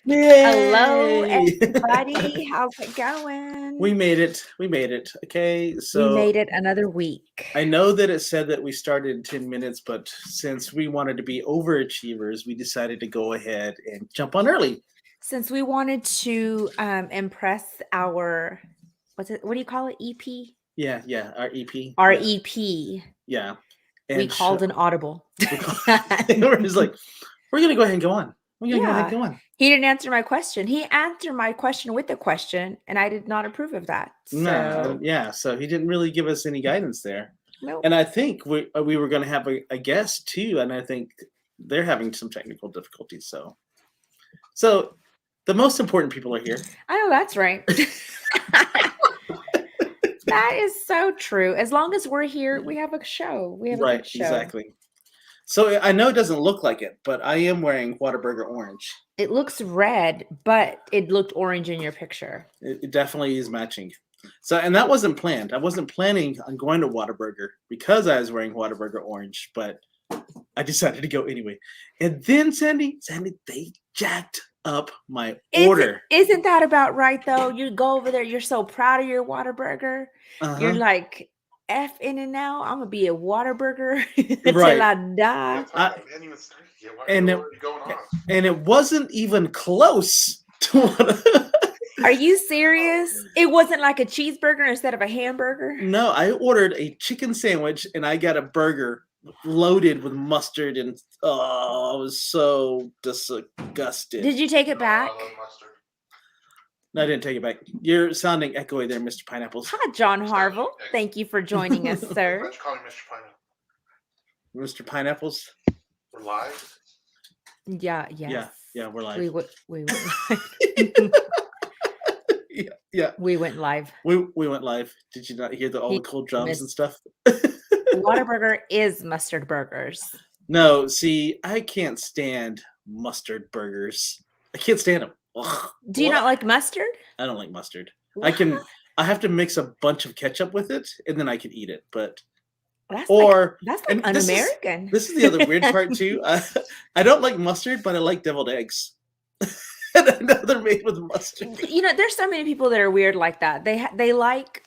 Hello, Yay! everybody. How's it going? We made it. We made it. Okay, We so made it another week. I know that it said that we started in 10 minutes, but since we wanted to be overachievers, we decided to go ahead and jump on early. Since we wanted to impress our, what do you call it? EP? Yeah, our EP. Our Yeah, EP. yeah. We And called an audible. we're just like, we're gonna go ahead and go on. We're gonna go ahead and Yeah. go on. He didn't answer my question. He answered my question with a question, and I did not approve of that. So, Yeah. So he didn't really give us any guidance there. nope. And I think we were going to have a guest too, and I think they're having some technical difficulties. So the most important people are here. I know that's right. That is so true. As long as we're here, we have a show. We have a good show. Exactly. So I know it doesn't look like it, but I am wearing Whataburger orange. It looks red, but it looked orange in your picture. It definitely is matching. So, and that wasn't planned. I wasn't planning on going to Whataburger because I was wearing Whataburger orange, but I decided to go anyway. And then Sandy, they jacked up my order. Isn't that about right though? You go over there, you're so proud of your Whataburger. You're like, F in and out. I'm gonna be a Whataburger until I die. And it wasn't even close to what. Are you serious? It wasn't like a cheeseburger instead of a hamburger? No, I ordered a chicken sandwich and I got a burger loaded with mustard, and I was so disgusted. Did you take it back? I love mustard. No, I didn't take it back. You're sounding echoey there, Mr. Pineapples. Hi, John Harville. Thank you for joining us, sir. Why'd you call me Mr. Pineapple? Mr. Pineapples? We're live? Yeah, yes. Yeah, we're live. We went live. Yeah. We went live. We went live. Did you not hear all the cool drums and stuff? Whataburger is mustard burgers. No, see, I can't stand mustard burgers. I can't stand them. Ugh. Do you not like mustard? I don't like mustard. What? I have to mix a bunch of ketchup with it, and then I can eat it. But that's like un-American. This is the other weird part too. I don't like mustard, but I like deviled eggs. And I know they're made with mustard. You know, there's so many people that are weird like that. They like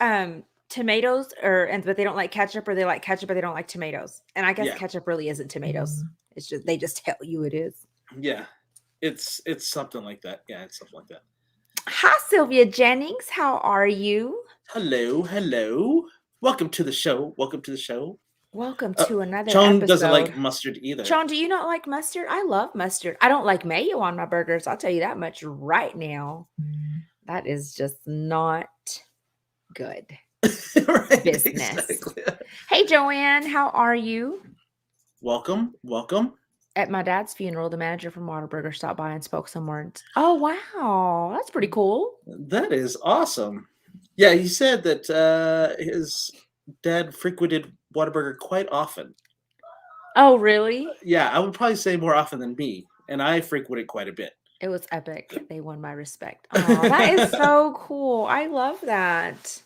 tomatoes, but they don't like ketchup, or they like ketchup but they don't like tomatoes. And I guess ketchup really isn't tomatoes. It's just they just tell you it is. Yeah, it's something like that. Yeah, it's something like that. Hi, Sylvia Jennings. How are you? Hello. Welcome to the show. Welcome to another Joan episode. Doesn't like mustard either. Joan, do you not like mustard? I love mustard. I don't like mayo on my burgers. I'll tell you that much right now. That is just not good right, business. Exactly. Hey, Joanne, how are you? Welcome. At my dad's funeral, the manager from Whataburger stopped by and spoke some words. Oh, wow. That's pretty cool. That is awesome. Yeah, he said that his dad frequented Whataburger quite often. Oh, really? Yeah, I would probably say more often than me, and I frequent it quite a bit. It was epic. They won my respect. Oh, that is so cool. I love that.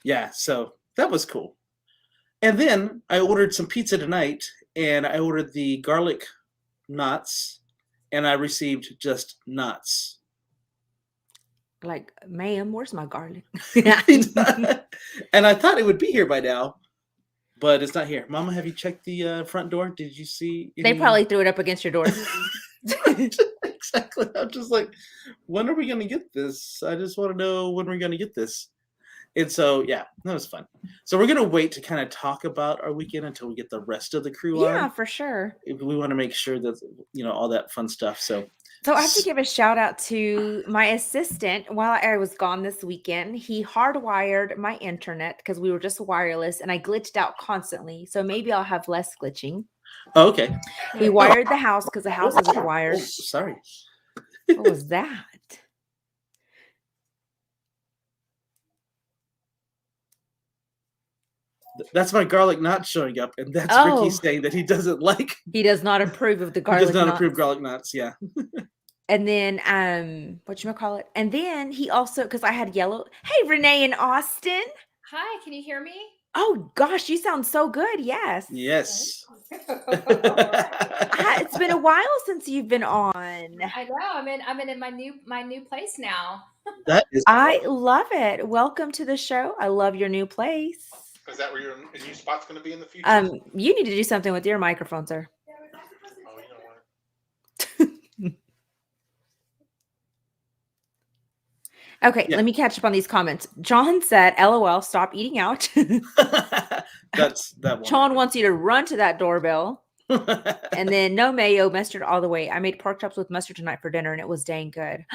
Yeah, so that was cool. And then I ordered some pizza tonight, and I ordered the garlic knots, and I received just nuts. Like, ma'am, where's my garlic? And I thought it would be here by now, but it's not here. Mama, have you checked the front door? Did you see any... They probably threw it up against your door. Exactly. I'm just like, when are we going to get this? I just want to know when we're going to get this. And so, yeah, that was fun. So we're going to wait to kind of talk about our weekend until we get the rest of the crew on. Yeah, for sure. We want to make sure that, all that fun stuff. So I have to give a shout out to my assistant. While I was gone this weekend, he hardwired my internet because we were just wireless and I glitched out constantly. So maybe I'll have less glitching. Oh, okay. He wired the house because the house isn't wired. Oh, sorry. What was that? That's my garlic knot showing up, and that's Ricky saying that he doesn't like. He does not approve of the garlic knots. He does not approve garlic knots, yeah. And then, whatchamacallit? And then he also, because I had yellow. Hey, Renee and Austin. Hi, can you hear me? Oh, gosh, you sound so good. Yes. Yes. It's been a while since you've been on. I know. I'm in my new place now. That is I love it. Welcome to the show. I love your new place. Is that where your new spot's going to be in the future? You need to do something with your microphone, sir. Oh, you know what? Okay, Yeah. let me catch up on these comments. John said, LOL, stop eating out. That's that one. John wants you to run to that doorbell. And then no mayo, mustard all the way. I made pork chops with mustard tonight for dinner and it was dang good.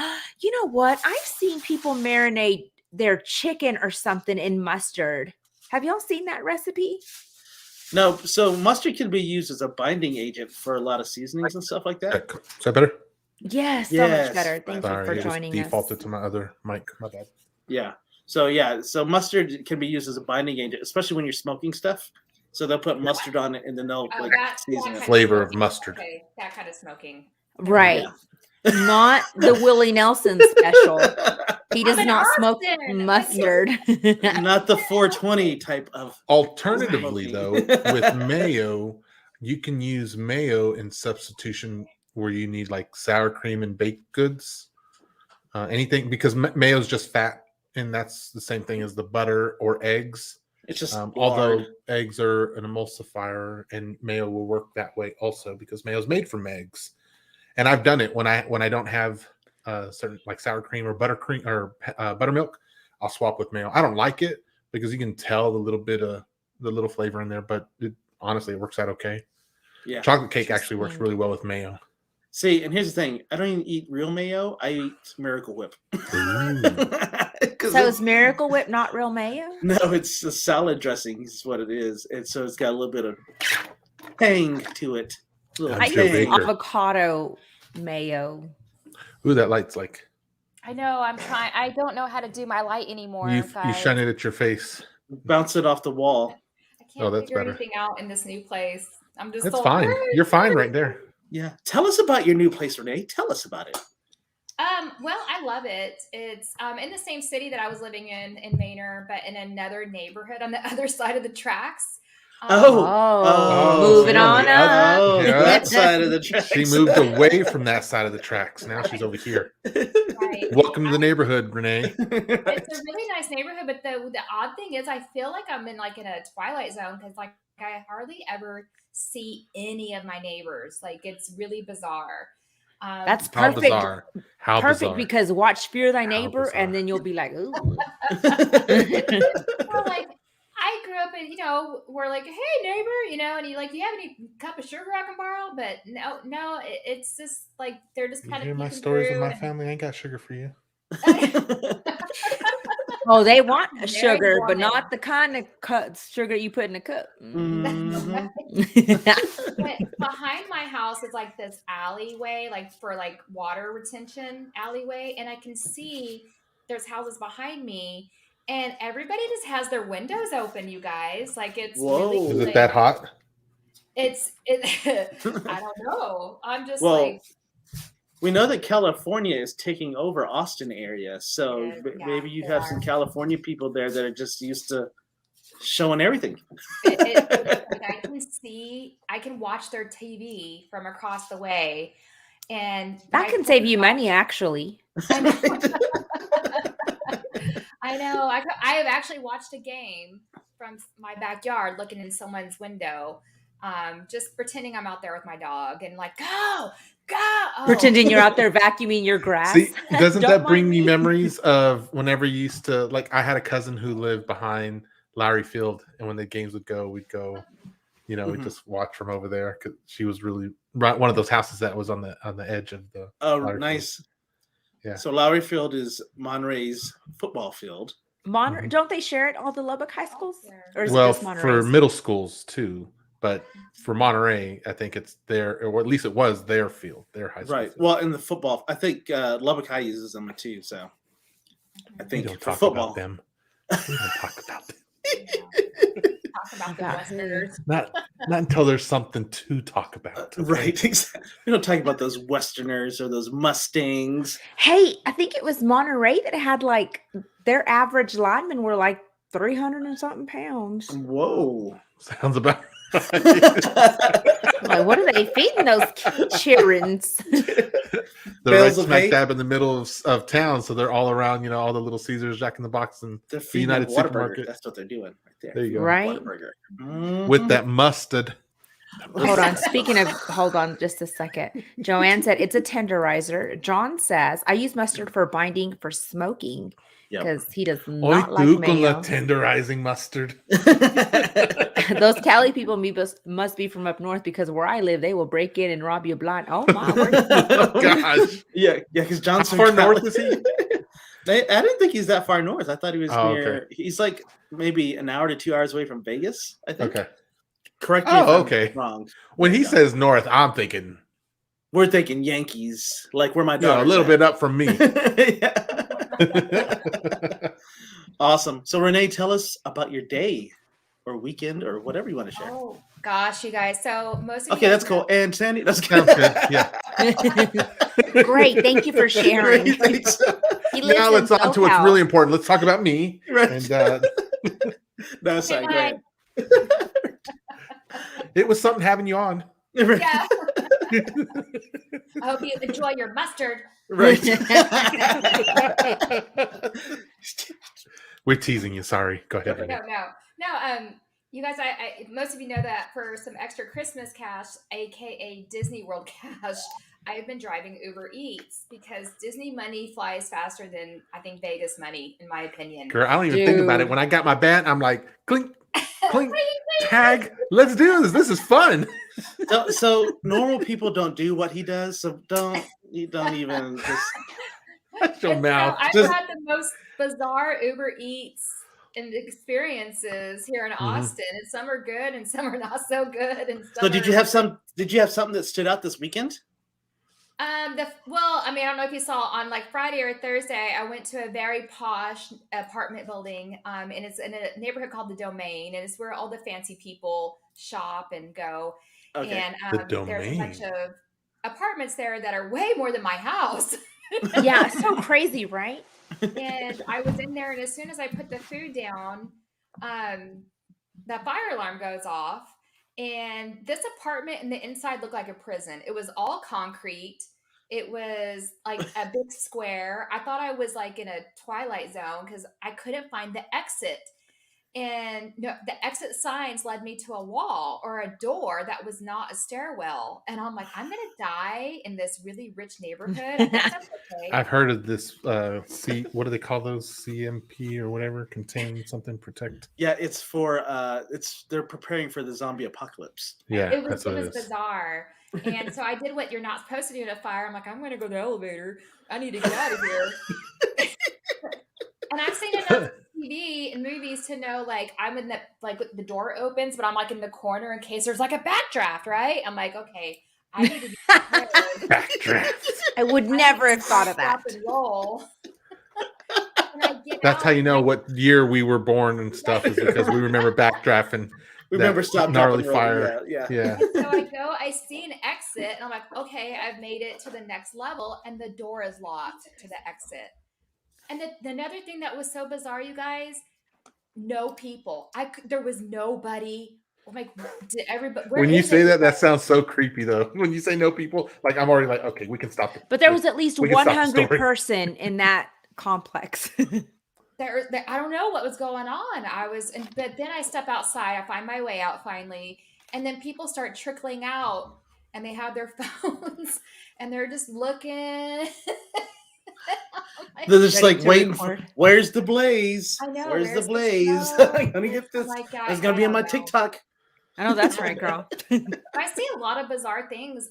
You know what? I've seen people marinate their chicken or something in mustard. Have y'all seen that recipe? No, so mustard can be used as a binding agent for a lot of seasonings and stuff like that. Is that better? Yes, so Yes. much better. Thank Sorry, you for it just joining us. defaulted to my other mic. My bad. Yeah. So mustard can be used as a binding agent, especially when you're smoking stuff. So they'll put mustard on it and then they'll Oh, like that season kind it. of Flavor of smoking. mustard. Okay, that kind of smoking. Right. Yeah. Not the Willie Nelson special. He does I'm in not smoke Austin. mustard. Not the 420 type of. Alternatively, though, with mayo, you can use mayo in substitution where you need like sour cream and baked goods. Anything, because mayo is just fat, and that's the same thing as the butter or eggs. It's just although lard. eggs are an emulsifier, and mayo will work that way also because mayo is made from eggs. And I've done it when I don't have certain like sour cream or buttercream or buttermilk. I'll swap with mayo. I don't like it because you can tell the little flavor in there, but honestly, it works out okay. Yeah. Chocolate cake actually works really well with mayo. See, and here's the thing: I don't even eat real mayo. I eat Miracle Whip. So is Miracle Whip not real mayo? No, it's a salad dressing. Is what it is, and so it's got a little bit of tang to it. I Joe use Baker. avocado mayo. Ooh, that light's like I know. I'm trying. I don't know how to do my light anymore. you guys. shine it at your face. Bounce it off the wall. I can't Oh, that's figure better. anything out in this new place. I'm just. It's so fine. hurt. You're fine right there. Yeah. Tell us about your new place, Renee. Tell us about it. Well, I love it. It's in the same city that I was living in Manor, but in another neighborhood on the other side of the tracks. Moving on up. Oh, Yeah. that side of the tracks. She moved away from that side of the tracks. Now she's over here. Right. Welcome to the neighborhood, Renee. It's a really nice neighborhood, but the odd thing is, I feel like I'm in a twilight zone because like I hardly ever see any of my neighbors. Like it's really bizarre. That's How perfect. bizarre. How Perfect bizarre. because watch Fear Thy How Neighbor, bizarre. and then you'll be like, ooh. Well, like I grew up in, we're like, hey neighbor, and you like, do you have any cup of sugar I can borrow? But no, it's just like they're just You kind hear of my stories with my family? I ain't got sugar for you. Oh, they want a Very sugar, but woman. not the kind of sugar you put in a cup. Mhm. But behind my house is like this alleyway, like for like water retention alleyway, and I can see there's houses behind me, and everybody just has their windows open. You guys, like it's Whoa. really Is like, it that hot? It. I don't know. I'm just Well, like. we know that California is taking over Austin area, so Yeah, maybe you they have are. some California people there that are just used to showing everything. Like I can watch their TV from across the way, and That my can save you phone- money, actually. I know. I have actually watched a game from my backyard, looking in someone's window, just pretending I'm out there with my dog, and like, go. Oh. Pretending you're out there vacuuming your grass. See, doesn't Don't that bring mind me me. memories of whenever you used to, like, I had a cousin who lived behind Lowry Field, and when the games would go, we'd go, we'd Mhm. just watch from over there because she was really one of those houses that was on the edge of the. Oh, Lowry Field. nice. Yeah. So Lowry Field is Monterey's football field. Mhm. Don't they share it all the Lubbock high schools? Or is it Well, just for Monterey's? middle schools too, but for Monterey, I think it's their, or at least it was their field, their high school. Right. Field. Well, in the football, I think Lubbock High uses them too. So I we think don't for talk football, about them. We don't talk about them. Talk about the About Westerners. Not until there's something to talk about. Okay? right? Exactly. We don't talk about those Westerners or those Mustangs. Hey, I think it was Monterey that had like their average linemen were like 300 and something pounds. Whoa. Sounds about Like, what are they feeding those childrens? They're right Bales of smack hay. dab in the middle of town, so they're all around, all the little Caesars, Jack in the Box, and They're the feeding them United Whataburger. Supermarket. That's what they're doing right there. There you go. Right? Whataburger. With that mustard. Hold on. Hold on just a second. Joanne said it's a tenderizer. John says I use mustard for binding for smoking Yep. because he does Hoy not like tú con la mayo. tenderizing mustard. Those Cali people must be from up north because where I live, they will break in and rob you blind. Oh my word. Oh, gosh. Yeah, because John's How from far Cali. north is he? I didn't think he's that far north. I thought he was Oh, near. okay. He's like maybe an hour to 2 hours away from Vegas. I think. Okay. Correct me Oh, if I'm okay. wrong. When he Yeah. says north, I'm thinking, We're thinking Yankees, like where my a daughter. little bit up from me. Awesome. So Renee, tell us about your day or weekend or whatever you want to share. Oh gosh, you guys. So most of Okay, you that's guys know- cool. And Sandy, that's Sounds good. Yeah. Great. Thank you for sharing. Great, thanks. He lives Now let's in on to what's SoCal. really important. Let's talk about me. Right. And No, sorry. Go ahead. it was something having you on. Right. Yeah. I hope you enjoy your mustard. Right. We're teasing you. Sorry. Go ahead. Renee. No. You guys, I most of you know that for some extra Christmas cash, aka Disney World cash, I've been driving Uber Eats because Disney money flies faster than I think Vegas money, in my opinion. Girl, I don't even think about it. When I got my bat, I'm like, clink, clink, tag. Let's do this. This is fun. So normal people don't do what he does. So don't even just. Shut your And mouth. So I've Just- had the most bizarre Uber Eats and experiences here in Austin, and some are good and some are not so good. And some So did you have something that stood out this weekend? Well, I mean, I don't know if you saw on like Friday or Thursday, I went to a very posh apartment building, and it's in a neighborhood called the Domain, and it's where all the fancy people shop and go. Okay. And The there's a bunch Domain. of apartments there that are way more than my house. Yeah, it's so crazy, right? And I was in there, and as soon as I put the food down, the fire alarm goes off. And this apartment and the inside looked like a prison. It was all concrete. It was like a big square. I thought I was like in a Twilight Zone because I couldn't find the exit. And no, the exit signs led me to a wall or a door that was not a stairwell. And I'm like, I'm going to die in this really rich neighborhood. I think that's okay. I've heard of this what do they call those? CMP or whatever? Contain something, protect. Yeah, it's for they're preparing for the zombie apocalypse. Yeah, It was that's what it is. bizarre. And so I did what you're not supposed to do in a fire. I'm like, I'm going to go to the elevator. I need to get out of here. And I've seen enough TV and movies to know, like, I'm in the door opens, but I'm like in the corner in case there's like a backdraft, right? I'm like, okay, I need to be prepared. Backdraft. I would never have thought of that. Stop and roll. And I get That's out, how you know and what year we were born and stuff is because we remember backdraft and Remember, that stop, gnarly drop, and roll. fire. Yeah. Yeah. And so I go, I see an exit, and I'm like, okay, I've made it to the next level, and the door is locked to the exit. And another thing that was so bizarre, you guys, no people. There was nobody. I'm like, did everybody? Where When you is say that everybody? sounds so creepy though. When you say no people, like I'm already like, okay, we can stop it. But there was at least We can one stop the hungry story. person in that complex. There, I don't know what was going on. But then I step outside. I find my way out finally, and then people start trickling out, and they have their phones, and they're just looking. They're just Ready like to waiting. record. Where's the blaze? I know, Where's the where's the blaze? snow? I'm gonna get this. I'm like, It's gonna be on my don't know. TikTok. I know that's right, girl. I see a lot of bizarre things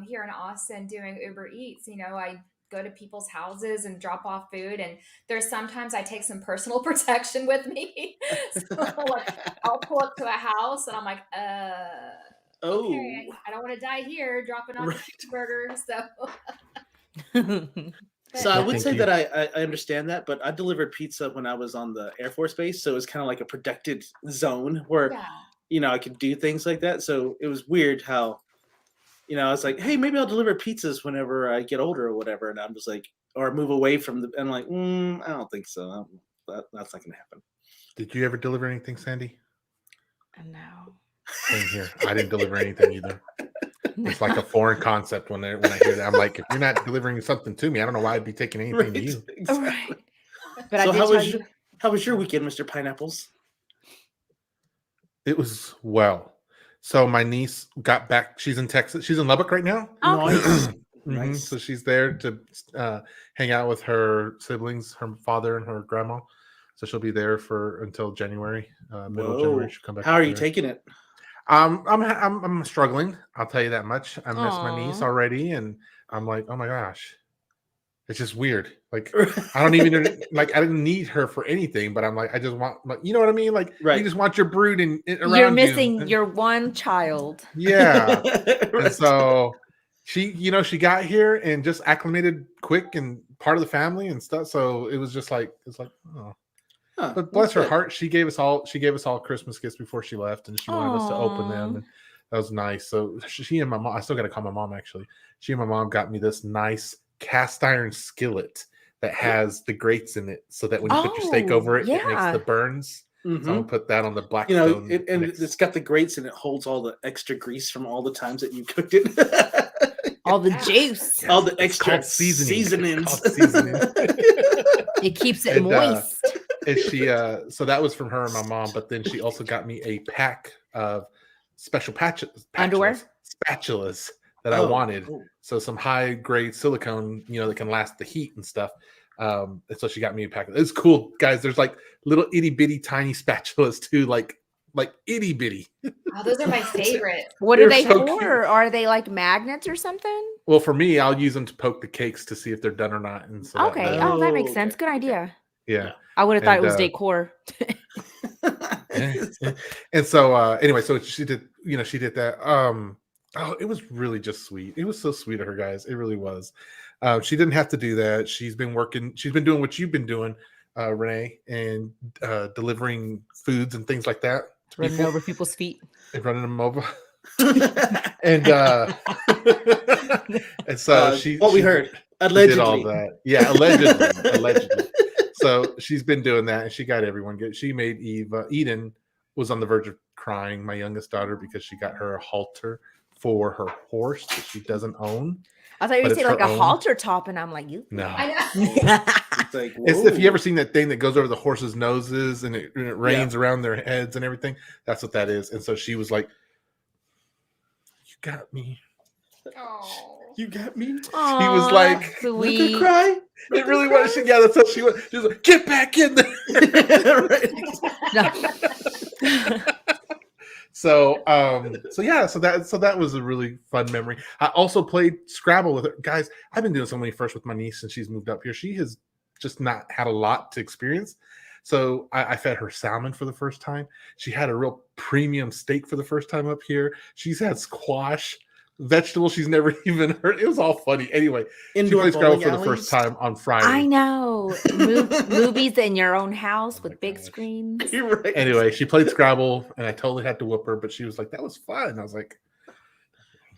here in Austin doing Uber Eats. You know, I go to people's houses and drop off food, and there's sometimes I take some personal protection with me. So like I'll pull up to a house and I'm like, Oh, okay, I don't want to die here dropping off Right. a burger. So so I Yeah, would thank say you. that I understand that, but I delivered pizza when I was on the Air Force Base, so it was kind of like a protected zone where yeah. I could do things like that. So it was weird how I was like, hey, maybe I'll deliver pizzas whenever I get older or whatever, and I'm just like, or move away from and I'm like, I don't think so. That's not gonna happen. Did you ever deliver anything, Sandy? No. Same here. I didn't deliver anything either. It's like a foreign concept when I hear that. I'm like, if you're not delivering something to me, I don't know why I'd be taking anything to you. Exactly. Right. But So I did tell you. how was your weekend, Mr. Pineapples? It was well. So my niece got back. She's in Texas. She's in Lubbock right now. Okay. Nice. Mhm. Nice. So she's there to hang out with her siblings, her father and her grandma. So she'll be there until January, middle of January. Whoa. She'll come back. How up are you there. taking it? I'm struggling. I'll tell you that much. I miss my niece Aw. already, and I'm like, oh my gosh, it's just weird. Like I don't even like. I didn't need her for anything, but I'm like, I just want, like, you know what I mean? Like Right. you just want your brood and around You're you. missing And- your one child. yeah. Right. And so she got here and just acclimated quick and part of the family and stuff. So it was just like, oh. Huh, But bless her good. heart, she gave us all Christmas gifts before she left, and she wanted us to open them, Aw. and that was nice. So she and my mom, I still got to call my mom actually. She and my mom got me this nice cast iron skillet that has the grates in it, so that when you put your steak Oh, over it, it makes yeah. the burns. So I'm Mhm. gonna put that on the black You know, stone. and next. it's got the grates and it holds all the extra grease from all the times that you cooked it. All the Yeah. juice. all the It's extra called seasoning. It's seasonings. called seasoning. It keeps it And, moist. And she so that was from her and my mom, but then she also got me a pack of special Underwear? spatulas that I Oh, wanted. cool. So some high grade silicone, that can last the heat and stuff. And so she got me a pack of it's cool, guys. There's like little itty bitty tiny spatulas too, like itty bitty. Oh, those are my favorite. What are they're they so for? cute. Are they like magnets or something? Well, for me, I'll use them to poke the cakes to see if they're done or not. And so that Okay. way- Oh, that Oh, makes sense. okay, Good idea. yeah. I would have thought it And, was decor. And so anyway, so she did that. Oh, it was really just sweet. It was so sweet of her, guys. It really was. She didn't have to do that. She's been doing what you've been doing, Renee, and delivering foods and things like that to Running people over people's feet. and running them over. And and so what we heard did allegedly. all that. Yeah, allegedly. So she's been doing that, and she got everyone good. She made Eden was on the verge of crying, my youngest daughter, because she got her a halter for her horse that she doesn't own. I thought you But would say it's like her a own. halter top, and I'm like, you. No. I know. It's like, It's if you ever whoa. seen that thing that goes over the horses' noses and it rains around their heads and everything. That's what that is. And so she was like, "You got me." Oh. You got me. He was like, Look at sweet. cry. It really was. Yeah, that's what she was. She was like, "Get back in there." Right. So that was a really fun memory. I also played Scrabble with her. Guys, I've been doing so many firsts with my niece since she's moved up here. She has just not had a lot to experience. So I fed her salmon for the first time. She had a real premium steak for the first time up here. She's had squash, vegetables she's never even heard. It was all funny. Anyway, Indoor she played Scrabble bowling for the first alleys. time on Friday. I know. Movies in your own house Oh my with big gosh. screens. You're right. Anyway, she played Scrabble, and I totally had to whoop her, but she was like, "That was fun." I was like,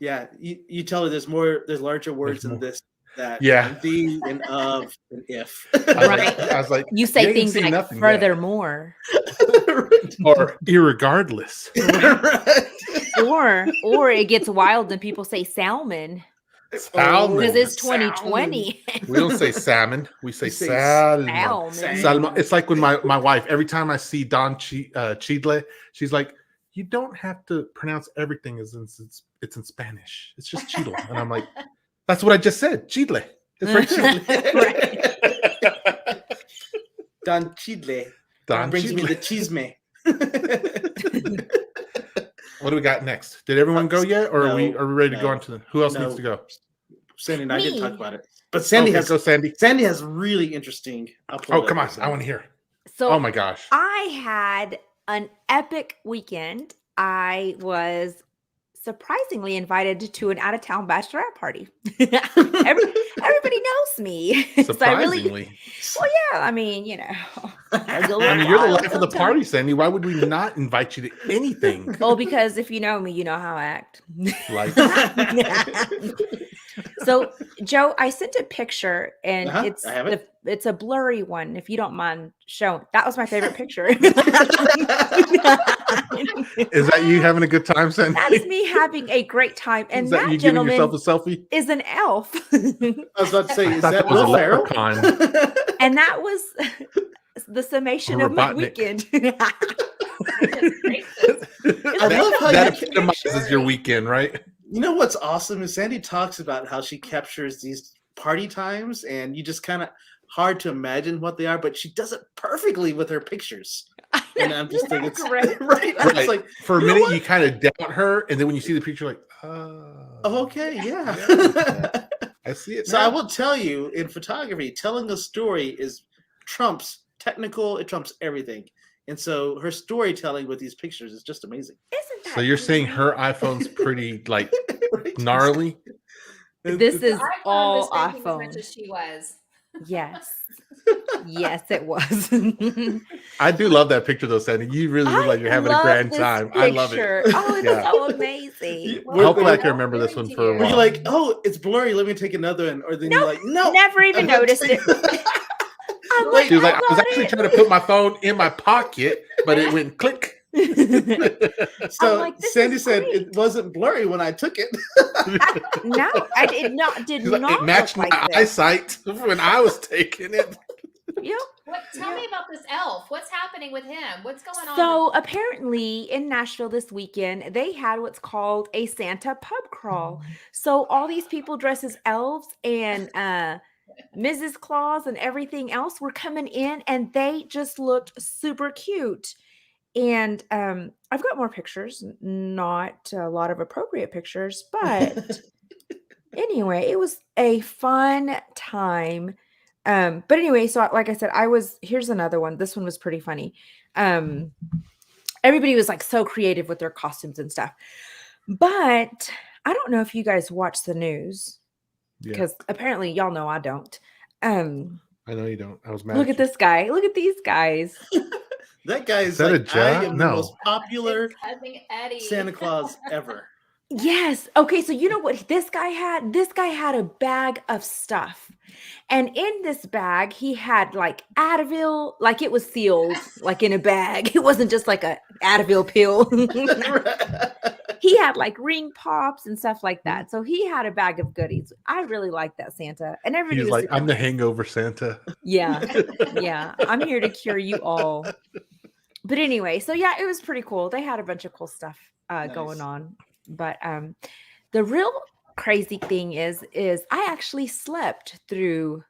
Yeah, you tell her there's larger words than more. this, that, Yeah. and the, and of, and if. I was like, You say ain't things seen like nothing yet." furthermore. Or irregardless. or it gets wild and people say salmon Salmon. because it's Salmon. 2020. We don't say salmon. We say We say salmon. Salmon. Salmon. It's like when my wife, every time I see Don Chidle, she's like, "You don't have to pronounce everything as it's in Spanish. It's just Chidle." And I'm like, "That's what I just said. Chidle. It's right Chidle." Don Chidle. Don brings me Chidle. the chisme. What do we got next? Did everyone go yet, or are we ready to go no, on to who else no. needs to go? Sandy and I didn't Me. talk about it, but Sandy Okay, has go Sandy. Sandy has really interesting. I'll pull Oh, it up come on. for I Sandy. want to hear. So Oh my gosh. I had an epic weekend. I was surprisingly invited to an out-of-town bachelorette party. Everybody knows me. So I really, Surprisingly. well, yeah, I mean, I go I mean, you're the wild life of the sometimes. party, Sandy. Why would we not invite you to anything? Well, because if you know me, you know how I act. Like, So, Joe, I sent a picture, and Uh-huh, it's I have it. it's a blurry one. If you don't mind showing, that was my favorite picture. Is that you having a good time, Sandy? That's me having a great time, and Is that you that giving yourself gentleman a selfie? is an elf. I was about to say, I is thought that that was a Will Ferrell? leprechaun. And that was the summation of my Robotnik. weekend. I love how that you epitomizes your weekend, right? You know what's awesome is Sandy talks about how she captures these party times, and you just kind of hard to imagine what they are, but she does it perfectly with her pictures. And I'm just thinking, it's Correct. right. I'm just Right. like, For a you know minute, what? you kind of doubt her, and then when you see the picture, you're like, Oh, okay, yeah. Yeah. I see it So now. I will tell you, in photography, telling a story is trumps technical. It trumps everything. And so her storytelling with these pictures is just amazing. Isn't that So you're saying great? her iPhone's pretty like Right? gnarly? This is iPhone all was thinking as iPhone. much as she was. Yes. Yes, it was. I do love that picture though, Sandy. You really look like you're having a love grand this time. I love it. picture. Oh, it's Yeah. so amazing. Were- Hopefully, were I you- can remember this one for a Were you while. like, oh, it's blurry, let me take another one? Or then you're like, no. Never even I'm not noticed it. taking- I'm Wait, She was like, I I was got actually it. trying to put my phone in my pocket, but it went click. So like, this Sandy is said great. it wasn't blurry when I took it. No, I did not. Did She's like, not it matched look my like this. eyesight when I was taking it. Yep. Tell me about this elf. What's happening with him? What's going on? So apparently in Nashville this weekend, they had what's called a Santa pub crawl. So all these people dressed as elves and Mrs. Claus and everything else were coming in, and they just looked super cute. And I've got more pictures, not a lot of appropriate pictures, but anyway, it was a fun time. But anyway, so like I said, here's another one. This one was pretty funny. Everybody was like so creative with their costumes and stuff. But I don't know if you guys watch the news, Yeah, because apparently y'all know I don't. I know you don't. I was mad. Look at this guy. Look at these guys. That guy is that a like, I job? am the No. most popular It's Cousin Eddie. Santa Claus ever. Yes. Okay. So you know what this guy had? This guy had a bag of stuff. And in this bag, he had like Advil, like it was sealed, like in a bag. It wasn't just like a Advil pill. He had like ring pops and stuff like that. So he had a bag of goodies. I really like that Santa. And everybody He's was like, super- I'm the hangover Santa. yeah. Yeah. I'm here to cure you all. But anyway, so yeah, it was pretty cool. They had a bunch of cool stuff going Nice. on. But the real crazy thing is I actually slept through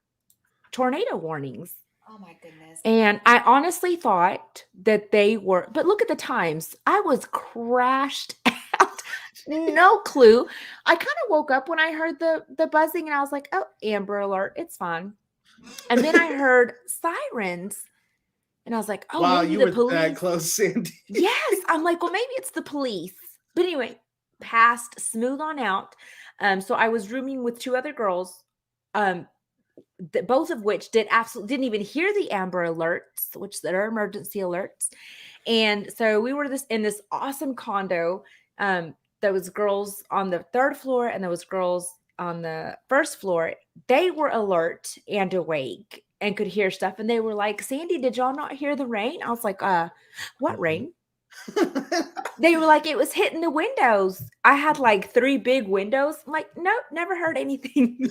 tornado warnings. Oh my goodness. And I honestly thought that they were, but look at the times. I was crashed out. No clue. I kind of woke up when I heard the buzzing, and I was like, oh, Amber Alert, it's fine. And then I heard sirens, and I was like, oh, Wow, maybe you the were police. that close, Sandy. Yes. I'm like, well, maybe it's the police. But anyway, passed smooth on out. So I was rooming with two other girls, both of which didn't even hear the Amber Alerts, which that are emergency alerts. And so we were in this awesome condo. There was girls on the third floor, and there was girls on the first floor. They were alert and awake and could hear stuff. And they were like, Sandy, did y'all not hear the rain? I was like, what rain? They were like, it was hitting the windows. I had like 3 big windows. I'm like, nope, never heard anything.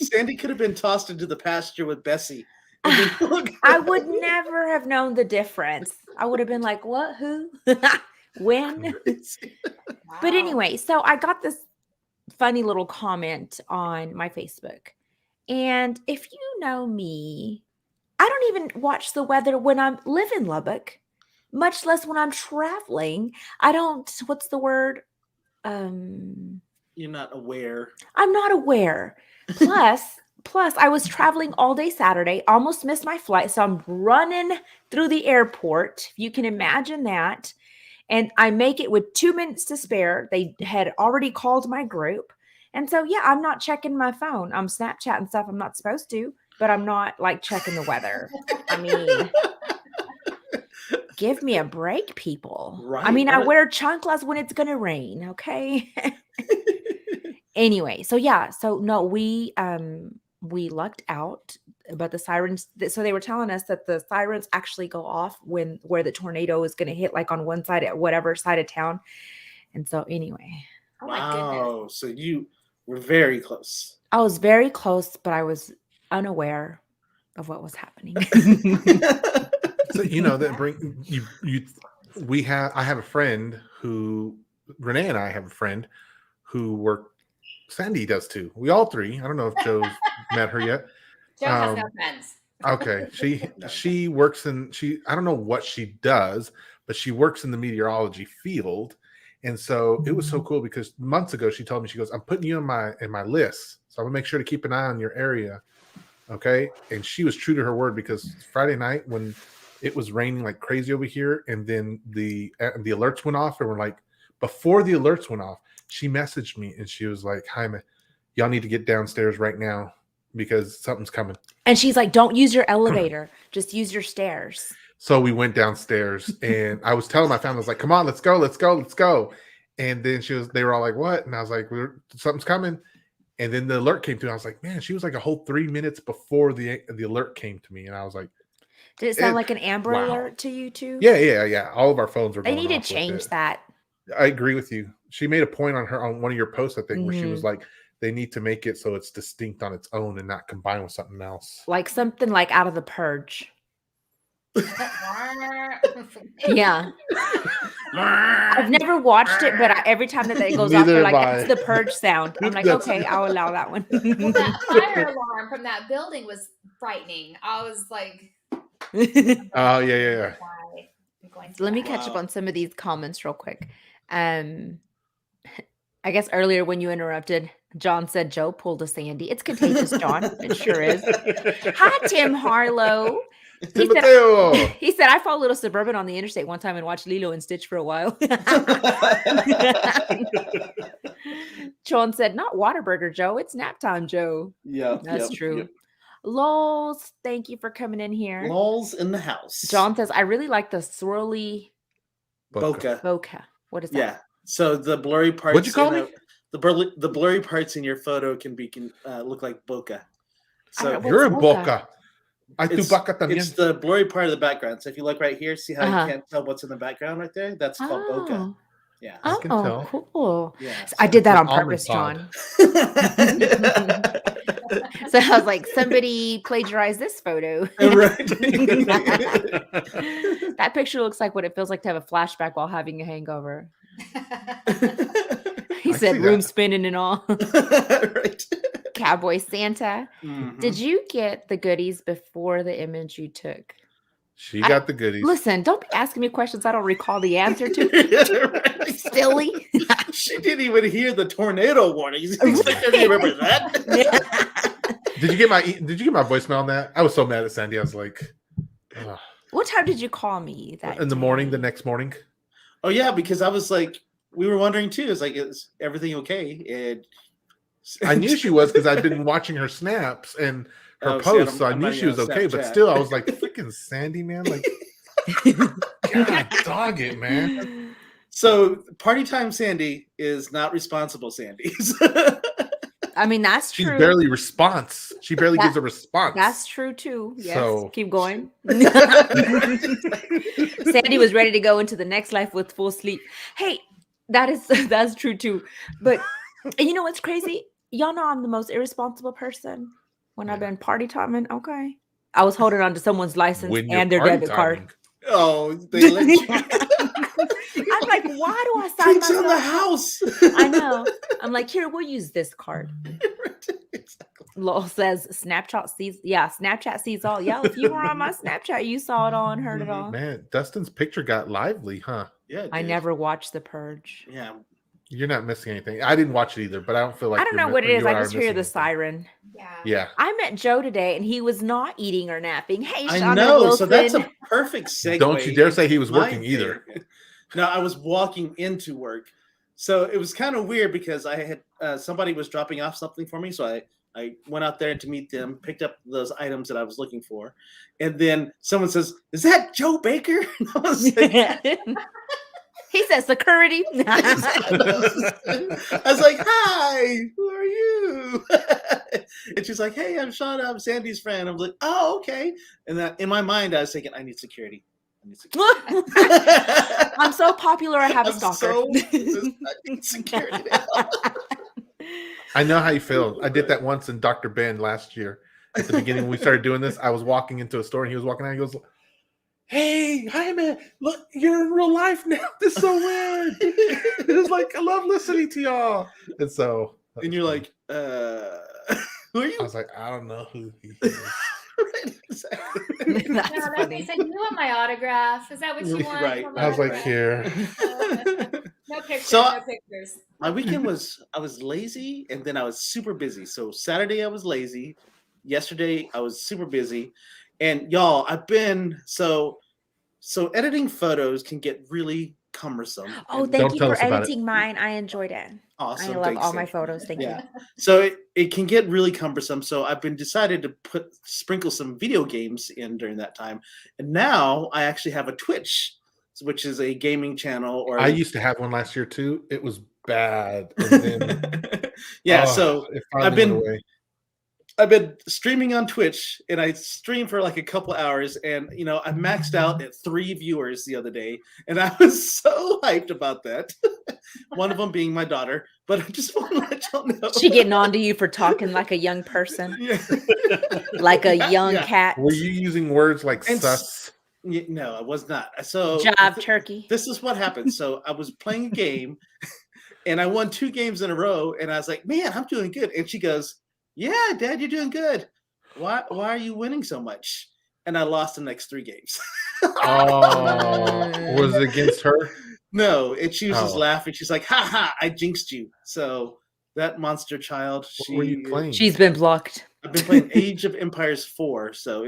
Sandy could have been tossed into the pasture with Bessie. And then look- I would never have known the difference. I would have been like, what, who, when? But Wow. anyway, so I got this funny little comment on my Facebook. And if you know me, I don't even watch the weather when I live in Lubbock, much less when I'm traveling. I don't, what's the word? You're not aware. I'm not aware. Plus, I was traveling all day Saturday, almost missed my flight. So I'm running through the airport. If you can imagine that. And I make it with 2 minutes to spare. They had already called my group. And so, yeah, I'm not checking my phone. I'm Snapchatting stuff I'm not supposed to, but I'm not like checking the weather. I mean, give me a break, people. I Right, mean, I what a- wear chanclas when it's going to rain. Okay. Anyway, so yeah, so no, we lucked out, but the sirens. So they were telling us that the sirens actually go off when where the tornado is going to hit, like on one side at whatever side of town. And so anyway, Oh my goodness. Wow. So you were very close. I was very close, but I was unaware of what was happening. So that bring you. I have a friend who Renee and I have a friend who work. Sandy does too. We all three. I don't know if Joe's met her yet. Joe has no friends. Okay, she works in I don't know what she does, but she works in the meteorology field, and so it was so cool because months ago she told me, she goes, "I'm putting you in my list, so I'm gonna make sure to keep an eye on your area." Okay, and she was true to her word because Friday night when it was raining like crazy over here, and then the alerts went off, and we're like, before the alerts went off, she messaged me and she was like, "Hi, y'all need to get downstairs right now because something's coming." And she's like, "Don't use your elevator, just use your stairs." So we went downstairs, and I was telling my family, I was like, "Come on, let's go, let's go, let's go." And then they were all like, "What?" And I was like, "Something's coming." And then the alert came through. I was like, "Man," she was like a whole 3 minutes before the alert came to me, and I was like, Did it sound like an Amber wow. Alert to you too? Yeah. All of our phones were They going need to off with change it. that. I agree with you. She made a point on one of your posts, I think, where she Mhm. was like, they need to make it so it's distinct on its own and not combined with something else. Like something like out of the Purge. Yeah. I've never watched it, but every time that it goes off, Neither they're have like, I. "That's the Purge sound." I'm like, That's- "Okay, I'll allow that one." Well, that fire alarm from that building was frightening. I was like, Oh, yeah. why? I'm going to Let me die. catch up Wow. on some of these comments real quick. I guess earlier when you interrupted, John said Joe pulled a Sandy. It's contagious, John. It sure is. Hi, Tim Harlow. He said, Timoteo. he said, "I followed Little Suburban on the interstate one time and watched Lilo and Stitch for a while." John said, "Not Whataburger, Joe. It's nap time, Joe." Yep. That's yep, true. yep. Lols, thank you for coming in here. Lols in the house. John says, "I really like the swirly Bokeh. bokeh." What is that? Yeah. So the blurry parts. What'd you call me? The blurry parts in your photo can look like bokeh. So What's You're a bokeh? boca. I do it's, boca también. it's the blurry part of the background. So if you look right here, see how Uh-huh. you can't tell what's in the background right there? That's called bokeh. Oh, Yeah. I can oh, tell. cool. Yeah. I did that It's on an almond purpose, pod. John. So I was like, somebody plagiarized this photo. Right. That picture looks like what it feels like to have a flashback while having a hangover. He I said see room that. spinning and all. Right. Cowboy Santa. Mhm. Did you get the goodies before the image you took? She got the goodies. Listen, don't be asking me questions I don't recall the answer to. Right. Silly. She didn't even hear the tornado warnings. You expect her to remember that? Did you get my voicemail on that? I was so mad at Sandy. I was like, ugh. What time did you call me that In the morning, the next morning. Oh yeah, because I was like, we were wondering too. It's like, is everything okay? And I knew she was because I'd been watching her snaps and her Oh, see, posts, so I I'm knew not she even was on okay. But Snapchat. still, I was like, freaking Sandy, man. Like, God, dog it, man. So party time Sandy is not responsible Sandy. I mean, that's She true. barely responds. She barely gives a response. That's true too. Yes. So- Keep going. Sandy was ready to go into the next life with full sleep. Hey, that's true too. But and you know what's crazy? Y'all know I'm the most irresponsible person when I've Yeah. been party timing. Okay. I was holding on to someone's license When you're and their party debit card. timing. Oh, they let you. I'm like, why do I sign It's on the myself? house. I know. I'm like, here, we'll use this card. Exactly. Lowell says Snapchat sees all. Yeah, if you were on my Snapchat, you saw it all and heard it Mhm. all. Man, Dustin's picture got lively, huh? Yeah, I dude. never watched The Purge. Yeah. You're not missing anything. I didn't watch it either, but I don't feel like I don't you're know what it mi- is. you I are just hear missing the anything. siren. Yeah. Yeah. I met Joe today, and he was not eating or napping. Hey, I Shonda know. Wilson. So that's a perfect segue. Don't you dare say he was into my working either. thing. No, I was walking into work. So it was kind of weird because I had somebody was dropping off something for me. So I went out there to meet them, picked up those items that I was looking for. And then someone says, "Is that Joe Baker?" And I was like, He said security. I was like, "Hi, who are you?" And she's like, "Hey, I'm Shauna. I'm Sandy's friend." I'm like, "Oh, okay." And that in my mind, I was thinking, "I need security. I need security." I'm so popular. I have a I'm stalker. so I need security now. I know how you feel. I did that once in Dr. Ben last year. At the beginning when we started doing this, I was walking into a store and he was walking out. He goes, "Hey, hi man, look, you're in real life now. This is so weird." It was like, I love listening to y'all. And so And you're like, "Who are you?" I was like, I don't know who he is. Right, exactly. That's No, that's funny. he said, "You want my autograph? Is that what you want?" Right. Want my I was like, autograph? here. No pictures. So- no pictures. My weekend I was lazy and then I was super busy. So Saturday I was lazy. Yesterday I was super busy. And y'all, I've been so editing photos can get really cumbersome. Oh, and thank Don't you tell for us about it. editing mine. I enjoyed it. awesome. I love Thanks, all my Sandy. photos. Thank Yeah. So it can get really cumbersome. So I've been decided to sprinkle some video games in during that time. And now I actually have a Twitch, which is a gaming channel. Or I used to have one last year too. It was bad. And then yeah. oh, So it finally went away. I've been streaming on Twitch, and I streamed for like a couple hours, and I maxed out at 3 viewers the other day, and I was so hyped about that. One of them being my daughter, but I just want to let y'all know. you. She getting on to you for talking like a young person, Yeah. like a young Yeah. cat. Were you using words like And sus? No, I was not. So Job turkey. This is what happened. So I was playing a game, and I won 2 games in a row, and I was like, "Man, I'm doing good." And she goes, "Yeah, Dad, you're doing good. Why are you winning so much?" And I lost the next 3 games. Oh, was it against her? No, she was just Oh. laughing. She's like, "Ha ha, I jinxed you." So that monster child. What were you playing? She's been blocked. I've been playing Age of Empires 4, so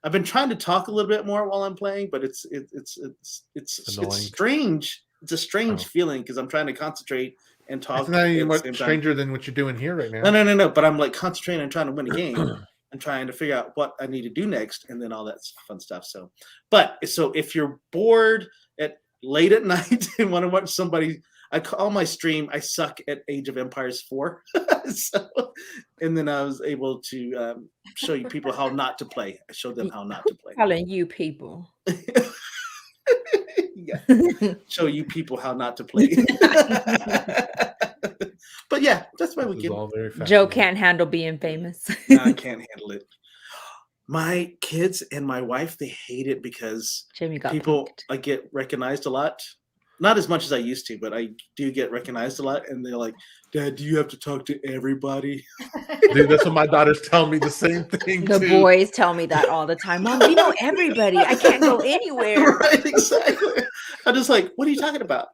I've been trying to talk a little bit more while I'm playing, but it's annoying. strange. It's a strange Oh. feeling because I'm trying to concentrate and talk. It's not at even the much same time. stranger than what you're doing here right now. No. But I'm like concentrating and trying to win a game and trying to figure out what I need to do next, and then all that fun stuff. So if you're bored late at night and want to watch somebody, I call my stream "I suck at Age of Empires 4." And then I was able to show you people how not to play. I showed them how not to play. Calling you people. Yeah. Show you people how not to play. But yeah, that's my This is weekend. all very Joe fascinating. can't handle being famous. No, I can't handle it. My kids and my wife, they hate it because Jimmy got people, punked. I get recognized a lot. Not as much as I used to, but I do get recognized a lot. And they're like, "Dad, do you have to talk to everybody?" Dude, that's what my daughters tell me the same thing The too. boys tell me that all the time. Mom, you know everybody. I can't go anywhere. Right, exactly. I'm just like, "What are you talking about?"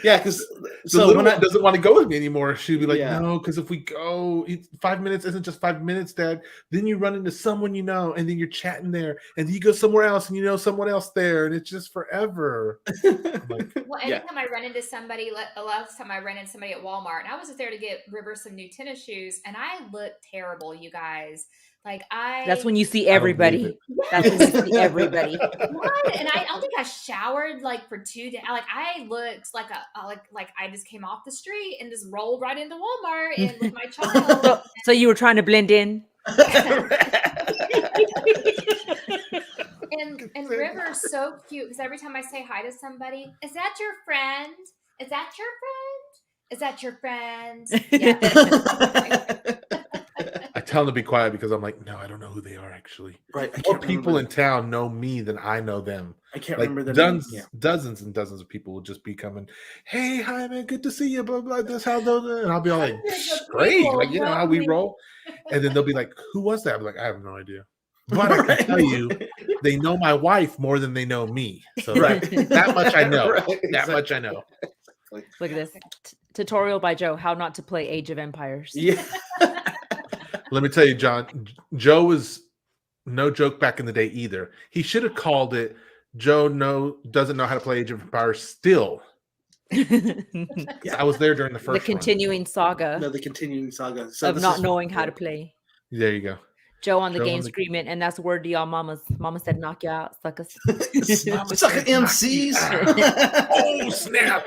Yeah, because The so little when one doesn't want to go with me anymore. She'd be like, Yeah. "No, because if we go, 5 minutes isn't just 5 minutes, Dad. Then you run into someone you know, and then you're chatting there, and then you go somewhere else, and you know someone else there, and it's just forever." I'm like, Well, Yeah. anytime I run into somebody, the last time I ran into somebody at Walmart, and I was just there to get River some new tennis shoes, and I look terrible, you guys. Like That's when you see I don't believe everybody. That's when you see everybody. What? And I don't think I showered like for 2 days. Like I looked like like I just came off the street and just rolled right into Walmart and with my child. So you were trying to blend in? And River's so cute because every time I say hi to somebody, "Is that your friend? Is that your friend? Is that your friend?" Yeah. I tell them to be quiet because I'm like, no, I don't know who they are actually. Right. I More can't people remember. in town know me than I know them. I can't Like remember the name. dozens and dozens of people will just be coming. "Hey, hi man, good to see you." Blah blah. This how those, and I'll be all like, Hundreds of "Great, people like you know how know we me. roll." And then they'll be like, "Who was that?" I'm like, "I have no idea." But I can tell you, they know my wife more than they know me. So Right. that much I know. Right, That exactly. much I know. Look at this tutorial by Joe: How not to play Age of Empires. Yeah. Let me tell you, John, Joe was no joke back in the day either. He should have called it Joe doesn't know how to play Age of Empires still. I was there during the The first one. continuing saga No, the continuing saga. of not knowing how to play. There you go. Joe on the Joe game on the- screaming, and that's word to y'all mamas. Mama said, knock you out, suck us. Sucker MCs. Oh, snap.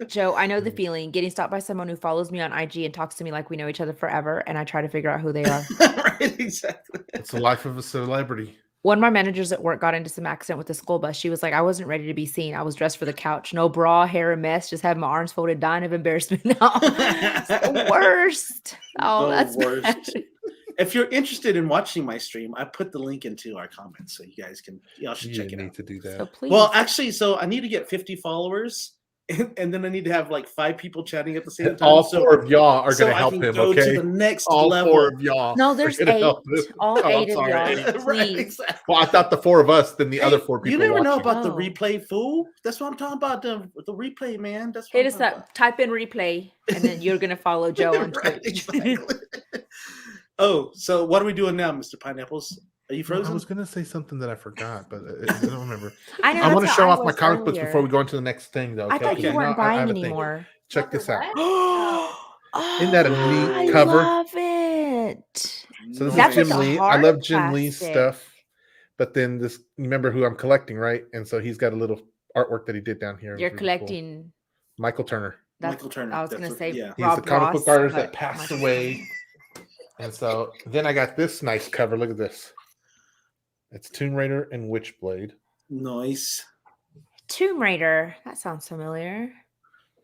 Joe, I know the feeling. Getting stopped by someone who follows me on IG and talks to me like we know each other forever, and I try to figure out who they are. Right, exactly. It's the life of a celebrity. One of my managers at work got into some accident with the school bus. She was like, I wasn't ready to be seen. I was dressed for the couch. No bra, hair a mess. Just had my arms folded, dying of embarrassment. It's the worst. Oh, The that's worst. bad. If you're interested in watching my stream, I put the link into our comments so you guys can y'all should You check it need out. to do that. So please. Well, actually, so I need to get 50 followers, and then I need to have like 5 people chatting at the same time. All so, 4 of y'all are so going to I help can him, go okay? to the next All level. 4 of y'all. No, are there's gonna 8. help him. All I'm 8 of sorry, y'all. 8. Right, Please. exactly. Well, I thought the 4 of us, then the other Hey, 4 people you never know watching. about the Oh. replay, fool. That's what I'm talking about. The replay, man. That's what Hit I'm us talking up. about. Type in replay, and then you're going to follow Joe on Right, Twitch. exactly. Oh, so what are we doing now, Mr. Pineapples? Are you No, frozen? I was going to say something that I forgot, but I don't remember. I know. I want to that's show how off my was comic books before earlier. we go into the next thing, though. I Okay? thought 'Cause you Okay. weren't I buying have a thing. anymore. Check What the this out. what? Isn't that a neat I cover? love it. So this That's is like Jim a Lee. I hard love Jim Lee's plastic. stuff. But then this, you remember who I'm collecting, right? And so he's got a little artwork that he did down here. It was You're really cool. collecting. Michael Turner. That's, Michael Turner. I was That's going to what- say yeah. He's Rob the comic Ross, book artist that but passed Michael away. Turner. And so then I got this nice cover. Look at this. It's Tomb Raider and Witchblade. Nice. Tomb Raider. That sounds familiar.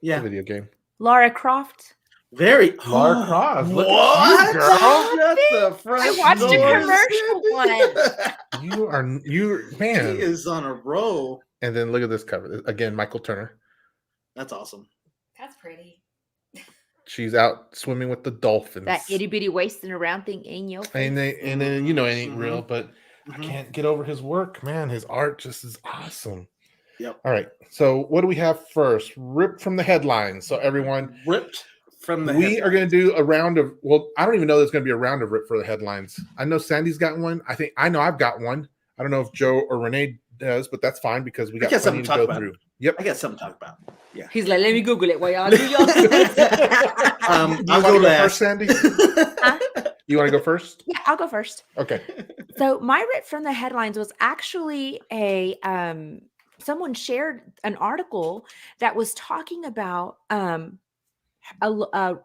Yeah. Yeah. Video game. Lara Croft. Very. Lara Croft, look at you, What? girl. Shut the front I watched a door, commercial Cindy. You're He man. is on a roll. And then look at this cover. Again, Michael Turner. That's awesome. That's pretty. She's out swimming with the dolphins. That itty bitty wasting around thing in your face. And then you know it ain't Mhm. real, but I can't get over his work, man. His art just is awesome. Yep. All right. So what do we have first? Ripped from the headlines. So everyone, Ripped from the we are going to do a round of. Well, I don't even know there's going to be a round of rip for the headlines. I know Sandy's got one. I know I've got one. I don't know if Joe or Renee does, but that's fine because we got got plenty something to to talk go about. through. Yep. I got something to talk about. Yeah. He's like, let me Google it while y'all do y'all. Do you I'll want go to go last. first, Sandy? You want to go first? Yeah, I'll go first. Okay. So my rip from the headlines was actually a someone shared an article that was talking about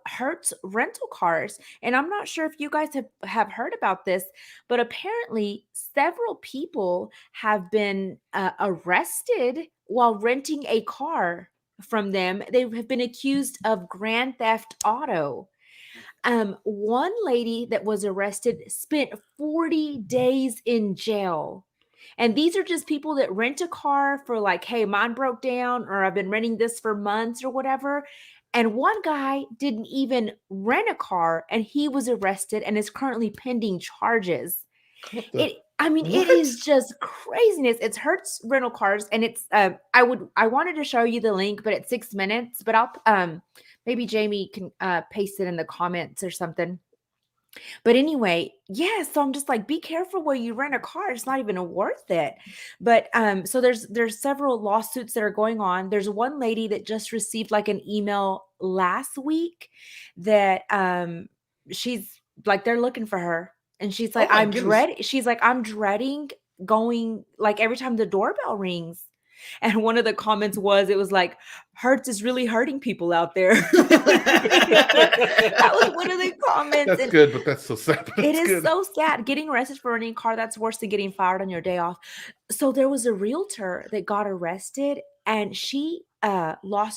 Hertz rental cars, and I'm not sure if you guys have heard about this, but apparently several people have been arrested while renting a car from them. They have been accused of grand theft auto. One lady that was arrested spent 40 days in jail. And these are just people that rent a car for like, hey, mine broke down, or I've been renting this for months or whatever. And one guy didn't even rent a car, and he was arrested and is currently pending charges. It is just craziness. It's Hertz rental cars, and it's I wanted to show you the link, but it's 6 minutes. But I'll maybe Jamie can paste it in the comments or something. But anyway, yeah, so I'm just like, be careful where you rent a car. It's not even worth it. But so there's several lawsuits that are going on. There's one lady that just received like an email last week that she's like, they're looking for her. And she's like, my goodness. she's like, I'm dreading going, like every time the doorbell rings. And one of the comments was, it was like, Hertz is really hurting people out there. That was one of the comments. That's and good, but that's so sad. it is so sad. Getting arrested for renting a car, that's worse than getting fired on your day off. So there was a realtor that got arrested, and she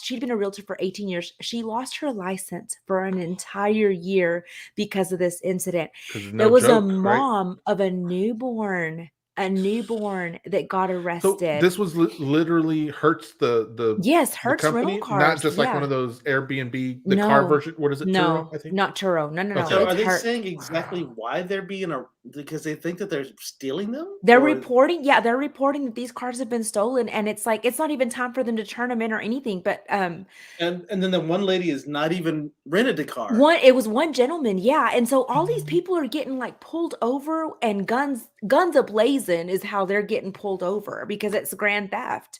she'd been a realtor for 18 years. She lost her license for an entire year because of this incident. There was a mom of a newborn that got arrested. So this was literally Hertz the yes, Hertz company, rental cars, not just like one of those Airbnb car version. What is it? No, Turo, I think? not Turo. No. Okay. So It's are they Hertz. saying exactly why they're being because they think that they're stealing them? They're Or- reporting that these cars have been stolen, and it's like it's not even time for them to turn them in or anything. But and then the one lady is not even rented a car. it was one gentleman, yeah. And so all these people are getting like pulled over, and guns ablazing is how they're getting pulled over because it's grand theft.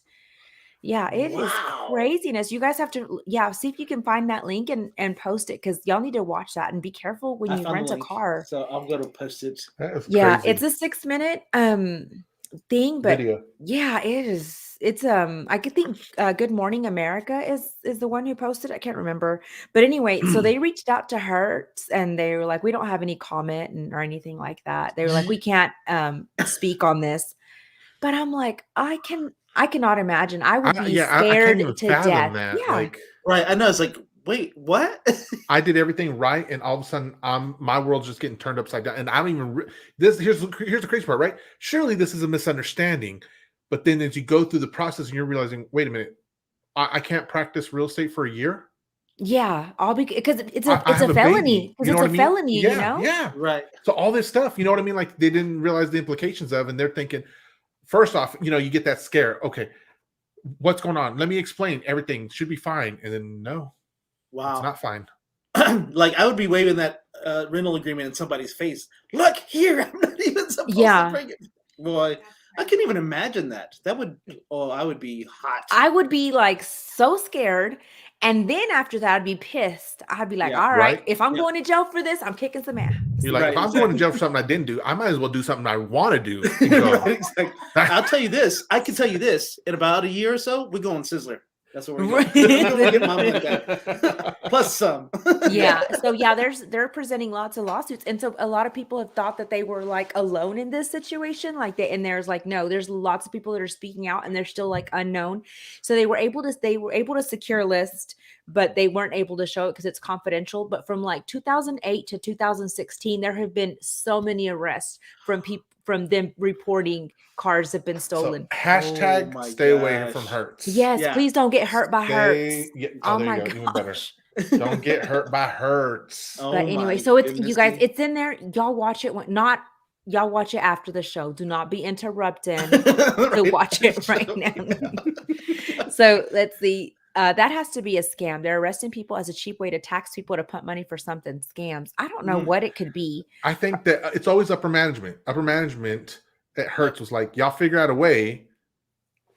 Yeah, it is Wow. craziness. You guys have to, see if you can find that link and post it because y'all need to watch that and be careful when I you found rent the a link, car. so I'm gonna post it. That is Yeah, crazy. it's a 6-minute thing, but Video. yeah, it is. It's I could think Good Morning America is the one who posted. I can't remember, but anyway, so they reached out to Hertz and they were like, we don't have any comment or anything like that. They were like, we can't speak on this. But I'm like, I cannot imagine. I would be I can't scared even to fathom death. that. Yeah. Like, Right, I know. It's like, wait, what? I did everything right, and all of a sudden, my world's just getting turned upside down. And I don't even this. Here's the crazy part, right? Surely this is a misunderstanding, but then as you go through the process, and you're realizing, wait a minute, I can't practice real estate for a year. Yeah, all because it's I a have a felony. baby. Because You know it's what a I mean? felony, Yeah, you know? yeah. Right. So all this stuff, you know what I mean? Like they didn't realize the implications of, and they're thinking, first off, you get that scare. Okay, what's going on? Let me explain. Everything should be fine, and then no, it's Wow. not fine. Like I would be waving that rental agreement in somebody's face. Look here, I'm not even supposed Yeah. to bring it. Boy, I couldn't even imagine that. That would. Oh, I would be hot. I would be like so scared. And then after that, I'd be pissed. I'd be like, Yeah, all right, right. if I'm Yeah. going to jail for this, I'm kicking some ass. You're like, Right, if I'm going to exactly. jail for something I didn't do, I might as well do something I want to do. And go, Right, exactly. I'll tell you this. I can tell you this. In about a year or so, we're going Sizzler. That's what we're going. Right. I'm gonna get my money back. Plus some. Yeah. So yeah, they're presenting lots of lawsuits. And so a lot of people have thought that they were like alone in this situation. And there's like, no, there's lots of people that are speaking out and they're still like unknown. So they were able to secure a list, but they weren't able to show it because it's confidential. But from like 2008 to 2016, there have been so many arrests from them reporting cars have been so stolen. hashtag Oh my stay away gosh. from Hertz. Yes, Yeah. please don't get hurt by Hertz. Yeah, Oh there my you go. Even better. gosh. Don't get hurt by Hertz. Oh But anyway, my so it's goodness, you guys, Steve. it's in there. Y'all watch it y'all watch it after the show. Do not be interrupting to Right. watch it right now. So let's see. That has to be a scam. They're arresting people as a cheap way to tax people to pump money for something. Scams. I don't know what it could be. I think that it's always upper management. Upper management at Hertz was like, y'all figure out a way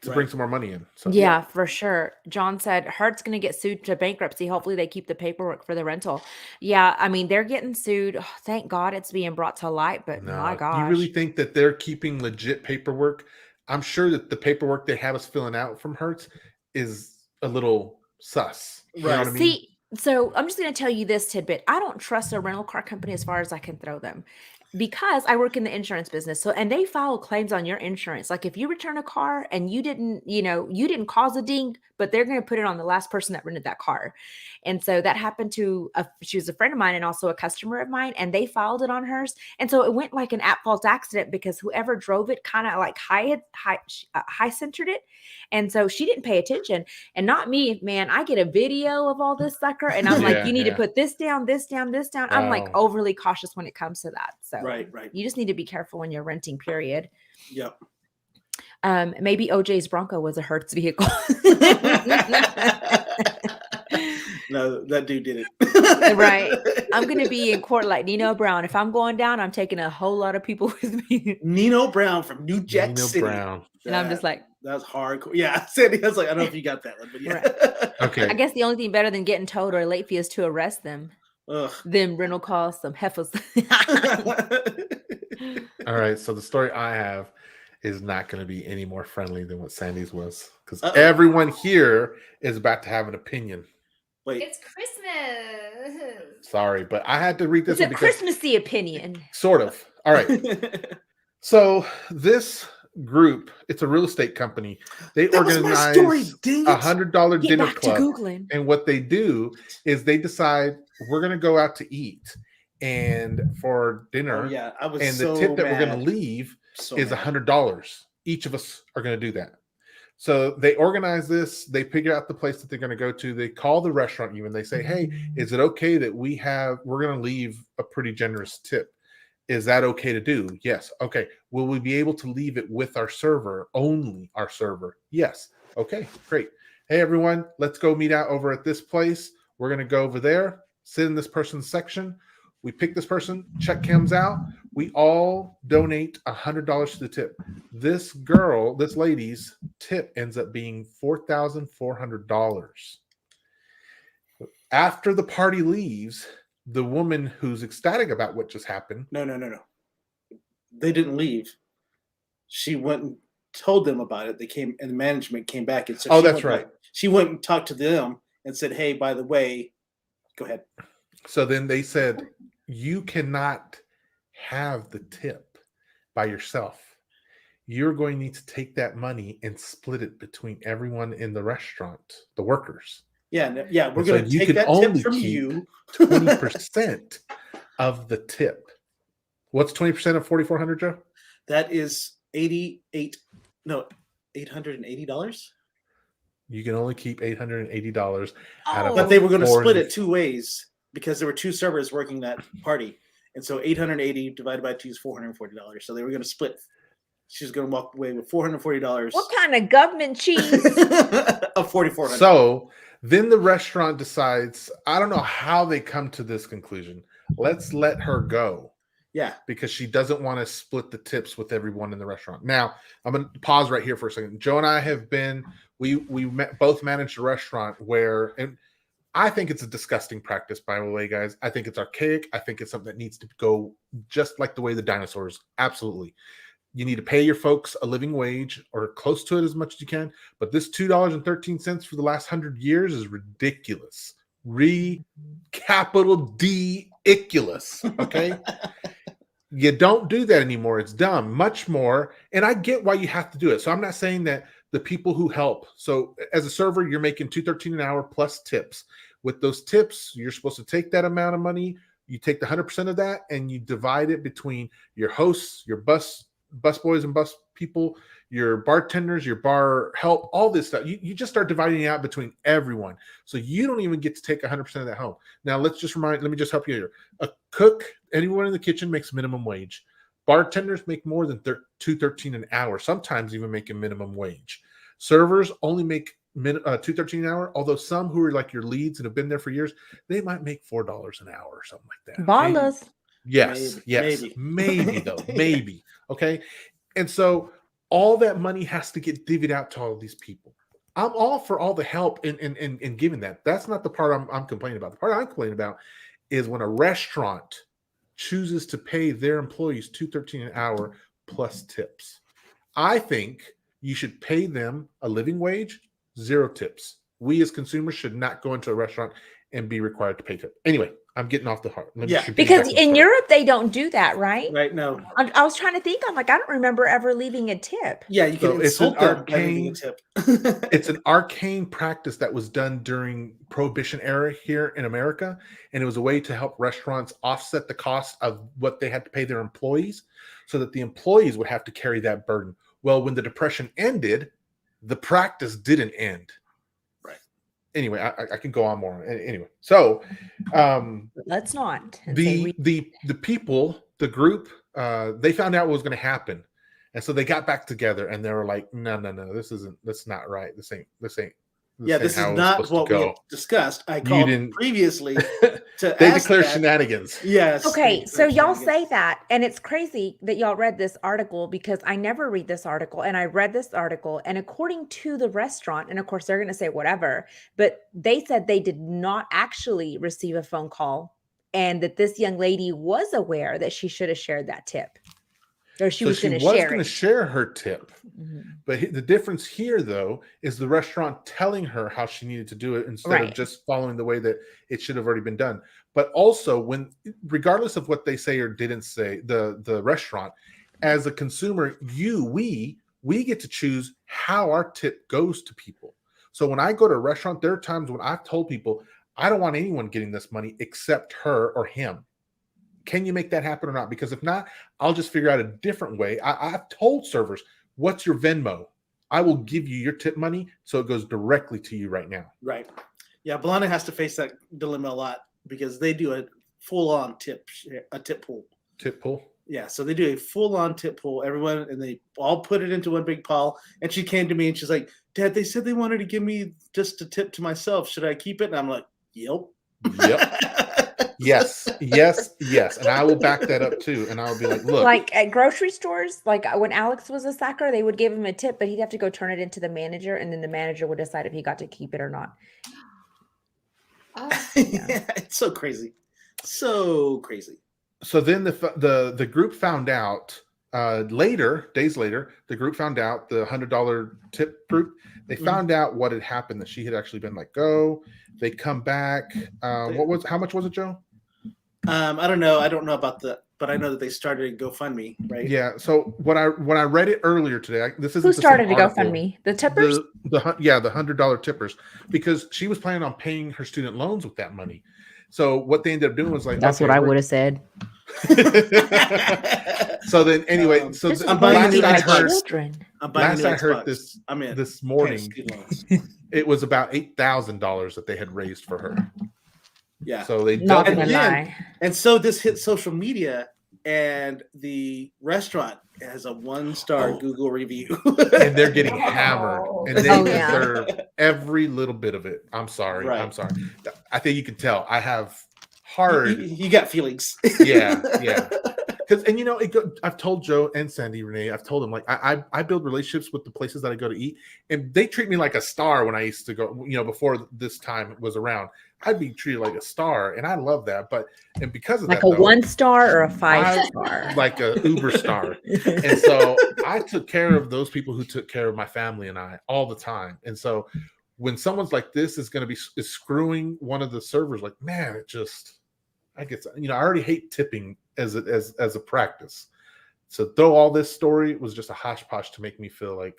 to bring some more money in. So Yeah, for sure. John said Hertz going to get sued to bankruptcy. Hopefully they keep the paperwork for the rental. Yeah, I mean, they're getting sued. Oh, thank God it's being brought to light, but my no, gosh. do you really think that they're keeping legit paperwork? I'm sure that the paperwork they have us filling out from Hertz is a little sus. You know Right. what I mean? See, so I'm just going to tell you this tidbit. I don't trust a rental car company as far as I can throw them because I work in the insurance business. So, and they file claims on your insurance. Like if you return a car and you didn't cause a ding, but they're going to put it on the last person that rented that car. And so that happened to she was a friend of mine and also a customer of mine, and they filed it on hers. And so it went like an at-fault accident because whoever drove it kind of like high centered it. And so she didn't pay attention. And not me, man. I get a video of all this sucker, and I'm like, Yeah, you need to yeah. put this down, this down, this down. I'm like Wow. overly cautious when it comes to that. So Right. you just need to be careful when you're renting, period. Yep. Maybe OJ's Bronco was a Hertz vehicle. No, that dude did it. Right. I'm going to be in court like Nino Brown. If I'm going down, I'm taking a whole lot of people with me. Nino Brown from New Jack Nino City. Brown. And I'm just like, That's hardcore. Yeah, Sandy. I was like, I don't know if you got that one, but yeah. Right. Okay. I guess the only thing better than getting towed or a late fee is to arrest them. Ugh. Them rental costs, some heifers. All right. So the story I have is not going to be any more friendly than what Sandy's was because everyone here is about to have an opinion. Wait. It's Christmas. Sorry, but I had to read this It's a one because Christmassy opinion. sort of. All right. So this group, it's a real estate company. They That was my story, organize dang it. $100 Get dinner back to club. Googling. And what they do is they decide we're going to go out to eat, and for dinner, Oh, yeah, I was and so the tip that we're going mad. to leave So is mad. $100. Each of us are going to do that. So they organize this. They figure out the place that they're going to go to. They call the restaurant even. They say, "Hey, is it okay that we're going to leave a pretty generous tip? Is that okay to do?" Yes. Okay. Will we be able to leave it with our server, only our server? Yes. Okay, great. Hey, everyone, let's go meet out over at this place. We're going to go over there, sit in this person's section. We pick this person, check comes out. We all donate $100 to the tip. This lady's tip ends up being $4,400. After the party leaves, the woman who's ecstatic about what just happened. No. They didn't leave. She went and told them about it. They came, and the management came back and said, That's right. She went and talked to them and said, "Hey, by the way, go ahead." So then they said, you cannot have the tip by yourself. You're going to need to take that money and split it between everyone in the restaurant, the workers. Yeah, we're And so going to you take can that only tip from keep you. 20% of the tip. What's 20% of 4,400, Joe? That is $880. You can only keep $880 out of But they were going to four- split it two ways because there were two servers working that party, and so 880 divided by 2 is $440. So they were going to split. She was going to walk away with $440. What kind of government cheese? Of $4,400. So then the restaurant decides, I don't know how they come to this conclusion. Let's let her go. Yeah. Because she doesn't want to split the tips with everyone in the restaurant. Now, I'm going to pause right here for a second. Joe and I have been, we both managed a restaurant where, and I think it's a disgusting practice, by the way, guys. I think it's archaic. I think it's something that needs to go just like the way the dinosaurs. Absolutely. You need to pay your folks a living wage or close to it as much as you can. But this $2.13 for the last 100 years is ridiculous. Capital D-iculous. Okay. You don't do that anymore. It's dumb. Much more. And I get why you have to do it. So I'm not saying that the people who help. So as a server, you're making $2.13 an hour plus tips. With those tips, you're supposed to take that amount of money. You take the 100% of that and you divide it between your hosts, your bus boys and bus people, your bartenders, your bar help, all this stuff. You just start dividing it out between everyone. So you don't even get to take 100% of that home. Now, let me just help you here. A cook, anyone in the kitchen makes minimum wage. Bartenders make more than $2.13 an hour, sometimes even making minimum wage. Servers only make $2.13 an hour, although some who are like your leads and have been there for years, they might make $4 an hour or something like that. Ballas. Yes, maybe though, maybe. Okay. And so all that money has to get divvied out to all of these people. I'm all for all the help in giving that. That's not the part I'm complaining about. The part I'm complaining about is when a restaurant chooses to pay their employees $2.13 an hour plus tips. I think you should pay them a living wage, 0 tips. We as consumers should not go into a restaurant and be required to pay tip. Anyway, I'm getting off the heart. Because in Europe, they don't do that, right? Right, no. I was trying to think. I'm like, I don't remember ever leaving a tip. Yeah, you can insult them by leaving a tip. It's an arcane practice that was done during Prohibition era here in America, and it was a way to help restaurants offset the cost of what they had to pay their employees so that the employees would have to carry that burden. Well, when the Depression ended, the practice didn't end. Anyway, I can go on more. Anyway, so let's not. The people, the group, they found out what was going to happen, and so they got back together and they were like, "No, that's not right. This ain't. This is not what we discussed. I called previously to they declare shenanigans. Yes. Okay, so y'all say that, and it's crazy that y'all read this article because I never read this article, and I read this article, and according to the restaurant, and of course they're going to say whatever, but they said they did not actually receive a phone call, and that this young lady was aware that she should have shared that tip. Or she was going to share her tip. Mm-hmm. But the difference here, though, is the restaurant telling her how she needed to do it instead of just following the way that it should have already been done. But also, regardless of what they say or didn't say, the restaurant, as a consumer, we get to choose how our tip goes to people. So when I go to a restaurant, there are times when I've told people, I don't want anyone getting this money except her or him. Can you make that happen or not? Because if not, I'll just figure out a different way. I've told servers, what's your Venmo? I will give you your tip money so it goes directly to you right now. Right. Yeah, Bologna has to face that dilemma a lot because they do a full-on tip pool. Tip pool? Yeah, so they do a full-on tip pool, everyone, and they all put it into one big pile. And she came to me and she's like, Dad, they said they wanted to give me just a tip to myself. Should I keep it? And I'm like, yep. Yes, yes, yes. And I will back that up too. And I'll be like, look, Like at grocery stores, like when Alex was a sacker, they would give him a tip, but he'd have to go turn it into the manager, and then the manager would decide if he got to keep it or not. Oh, Yeah, it's so crazy. So crazy. so then the group found out days later, the group found out, the $100 tip group, they found out what had happened, that she had actually been let go. They come back. How much was it, Joe? I don't know. I don't know about but I know that they started a GoFundMe, right? Yeah. So when I read it earlier today, this is Who started to GoFundMe? The tippers? The $100 tippers, because she was planning on paying her student loans with that money. So what they ended up doing was like, That's what I would have said. So then, anyway, I'm buying a new last children. I heard this I'm in. this morning, it was about $8,000 that they had raised for her. Yeah. So they Not doubled gonna it. lie. And so this hit social media, and the restaurant has a 1-star Google review. And they're getting hammered, and they Oh, yeah. deserve every little bit of it. I'm sorry. Right. I'm sorry. I think you can tell I have hard. You got feelings. Yeah. Because, and I've told Joe and Sandy, Renee, I've told them, like, I build relationships with the places that I go to eat, and they treat me like a star when I used to go, before this time was around. I'd be treated like a star, and I love that. And because of Like that, a 1-star or a 5-star? like a Uber star. And so I took care of those people who took care of my family and I all the time. And so when someone's like this is going to be screwing one of the servers, like, man, I already hate tipping as a practice. So though all this story was just a hodgepodge to make me feel like.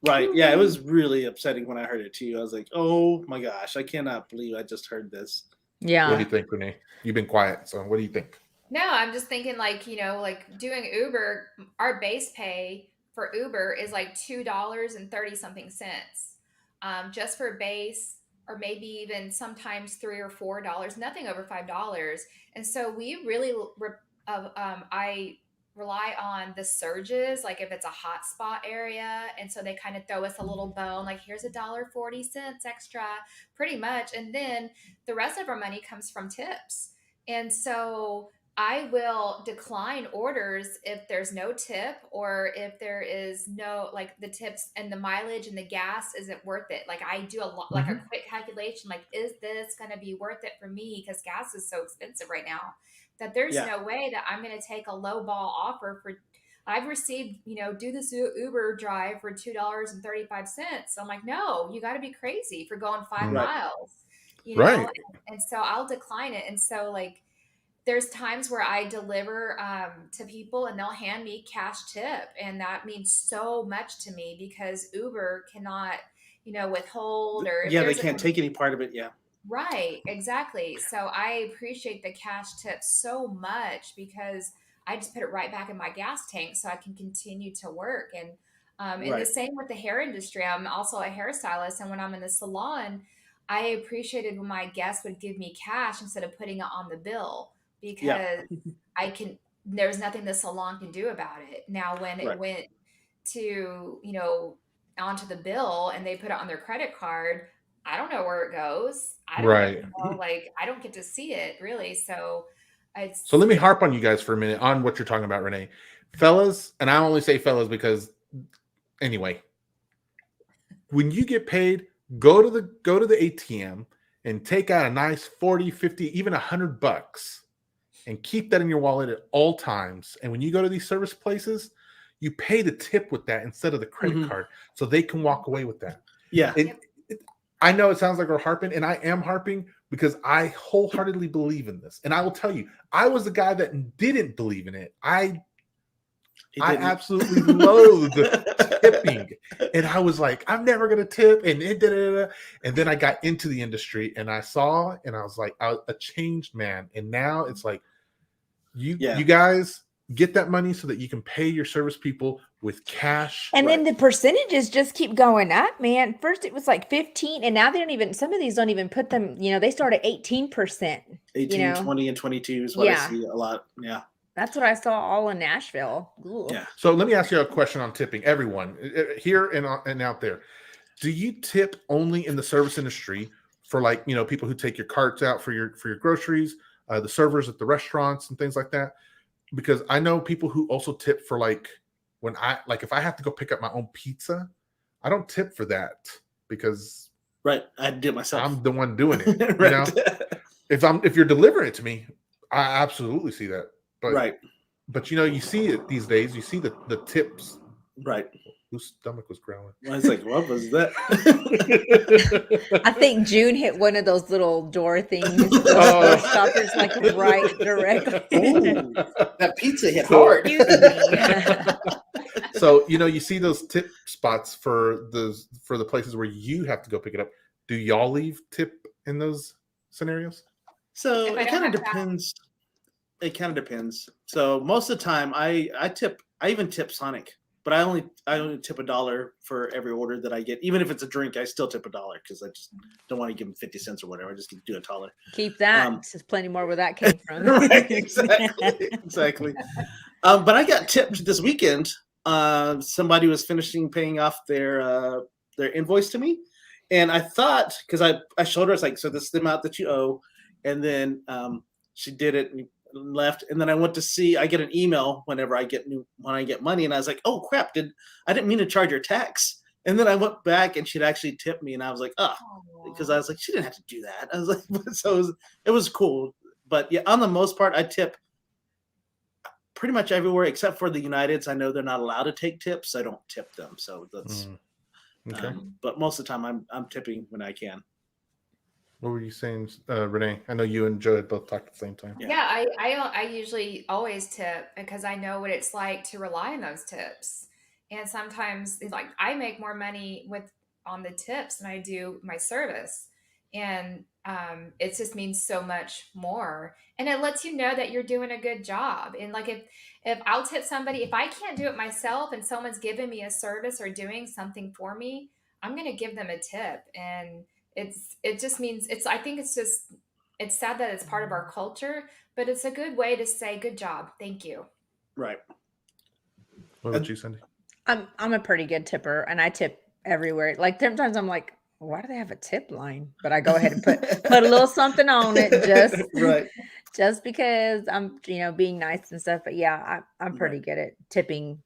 Right. Yeah, it was really upsetting when I heard it too. I was like, oh my gosh, I cannot believe I just heard this. Yeah. What do you think, Renee? You've been quiet, so what do you think? no, I'm just thinking like doing Uber. Our base pay for Uber is like $2.30 something cents, just for base, or maybe even sometimes $3 or $4, nothing over $5. And so we really I rely on the surges, like if it's a hot spot area, and so they kind of throw us a little bone, like here's $1.40 extra, pretty much, and then the rest of our money comes from tips. And so I will decline orders if there's no tip, or if there is no, like, the tips and the mileage and the gas isn't worth it. Like, I do a lot, like a quick calculation, like, is this going to be worth it for me? Because gas is so expensive right now that there's no way that I'm going to take a low ball offer for. I've received, do this Uber drive for $2.35. I'm like, no, you got to be crazy for going 5 miles, Right. And so I'll decline it. And so, like, there's times where I deliver to people and they'll hand me cash tip. And that means so much to me, because Uber cannot, withhold, or if they can't take any part of it. Yeah. Right, exactly. So I appreciate the cash tip so much, because I just put it right back in my gas tank so I can continue to work. And the same with the hair industry. I'm also a hairstylist, and when I'm in the salon, I appreciated when my guests would give me cash instead of putting it on the bill, because there's nothing the salon can do about it. Now, when it went to, onto the bill and they put it on their credit card, I don't know where it goes. I don't like, I don't get to see it really. So let me harp on you guys for a minute on what you're talking about, Renee. Fellas, and I only say fellas because anyway, when you get paid, go to the ATM and take out a nice 40, 50, even $100 and keep that in your wallet at all times. And when you go to these service places, you pay the tip with that instead of the credit card, so they can walk away with that. Yeah. I know it sounds like we're harping, and I am harping because I wholeheartedly believe in this. And I will tell you, I was the guy that didn't believe in it. I absolutely loathed tipping. And I was like, I'm never going to tip. And then I got into the industry, and I saw, and I was like, a changed man. And now it's like, you guys get that money so that you can pay your service people with cash. And then the percentages just keep going up, man. First it was like 15, and now they don't even, some of these don't even put them, they start at 18%. 18, 20, and 22 is what I see a lot. Yeah. That's what I saw all in Nashville. Ooh. Yeah. So let me ask you a question on tipping. Everyone here and out there, do you tip only in the service industry for, like, people who take your carts out for your groceries, the servers at the restaurants and things like that. Because I know people who also tip for like if I have to go pick up my own pizza, I don't tip for that because Right. I did it myself. I'm the one doing it. Right. You know, if you're delivering it to me, I absolutely see that. But Right. But you see it these days. You see the tips. Right. Whose stomach was growling? I was like, what was that? I think June hit one of those little door things. Those door stoppers, like right directly. Ooh, that pizza hit So- hard. Excuse me. So you see those tip spots for the places where you have to go pick it up. Do y'all leave tip in those scenarios? So If I it don't kind of have to- depends. It kind of depends. So most of the time, I tip. I even tip Sonic, but I only tip $1 for every order that I get. Even if it's a drink, I still tip $1 because I just don't want to give them 50 cents or whatever. I just do $1. Keep that. There's plenty more where that came from. Right, exactly. But I got tipped this weekend. Somebody was finishing paying off their invoice to me, and I thought, because I showed her, I was like, so this is the amount that you owe, and then she did it and left, and then I went to see. I get an email whenever I get money, and I was like, oh crap! I didn't mean to charge her tax. And then I went back, and she'd actually tipped me, and I was like, oh, because I was like, she didn't have to do that. I was like, so it was cool. But yeah, on the most part, I tip pretty much everywhere except for the Uniteds. I know they're not allowed to take tips. I don't tip them, so that's. Okay. But most of the time, I'm tipping when I can. What were you saying, Renee? I know you and Joe had both talked at the same time. Yeah, I usually always tip because I know what it's like to rely on those tips. And sometimes like I make more money on the tips than I do my service. And it just means so much more. And it lets you know that you're doing a good job. And like if I'll tip somebody, if I can't do it myself and someone's giving me a service or doing something for me, I'm gonna give them a tip. And it just means I think it's sad that it's part of our culture, but it's a good way to say good job, thank you. Right. What about you, Cindy? I'm a pretty good tipper, and I tip everywhere. Like sometimes I'm like, why do they have a tip line? But I go ahead and put a little something on it just Right. just because I'm being nice and stuff. But yeah, I'm pretty good at tipping,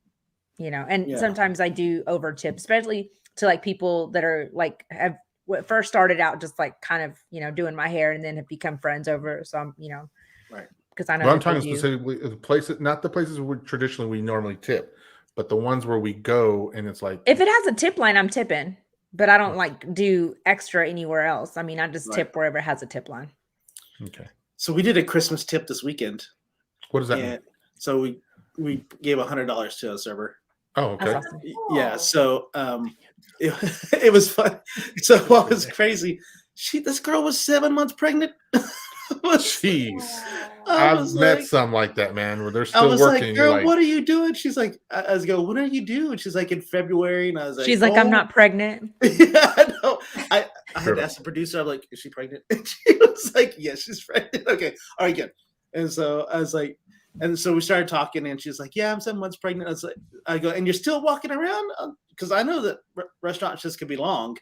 and Yeah. sometimes I do over tip, especially to like people that are like have first started out just like kind of doing my hair and then have become friends over. So I'm Right. because I know Well, I'm that they talking do. specifically the places, not the places where traditionally we normally tip, but the ones where we go and it's like If it has a tip line, I'm tipping, but I don't like do extra anywhere else. I mean, I just Right. tip wherever it has a tip line. okay. So we did a Christmas tip this weekend. What does that mean? And so we gave $100 to a server. Oh, okay. That's awesome. Yeah. So it was fun. So what was crazy? This girl was 7 months pregnant. Jeez. I I've was met like- some like that, man, where they're I still was working. like, and girl, you're like, what are you doing? She's like, I was going, when are you due? And she's like, in February. And I was like, She's like, I'm not pregnant. Yeah, I know. I had Sure. to ask the producer, I'm like, is she pregnant? And she was like, yes, she's pregnant. Okay. All right, good. And so I was like, and so we started talking, and she's like, yeah, I'm 7 months pregnant. I go, and you're still walking around? Because I know that restaurant shifts can be long.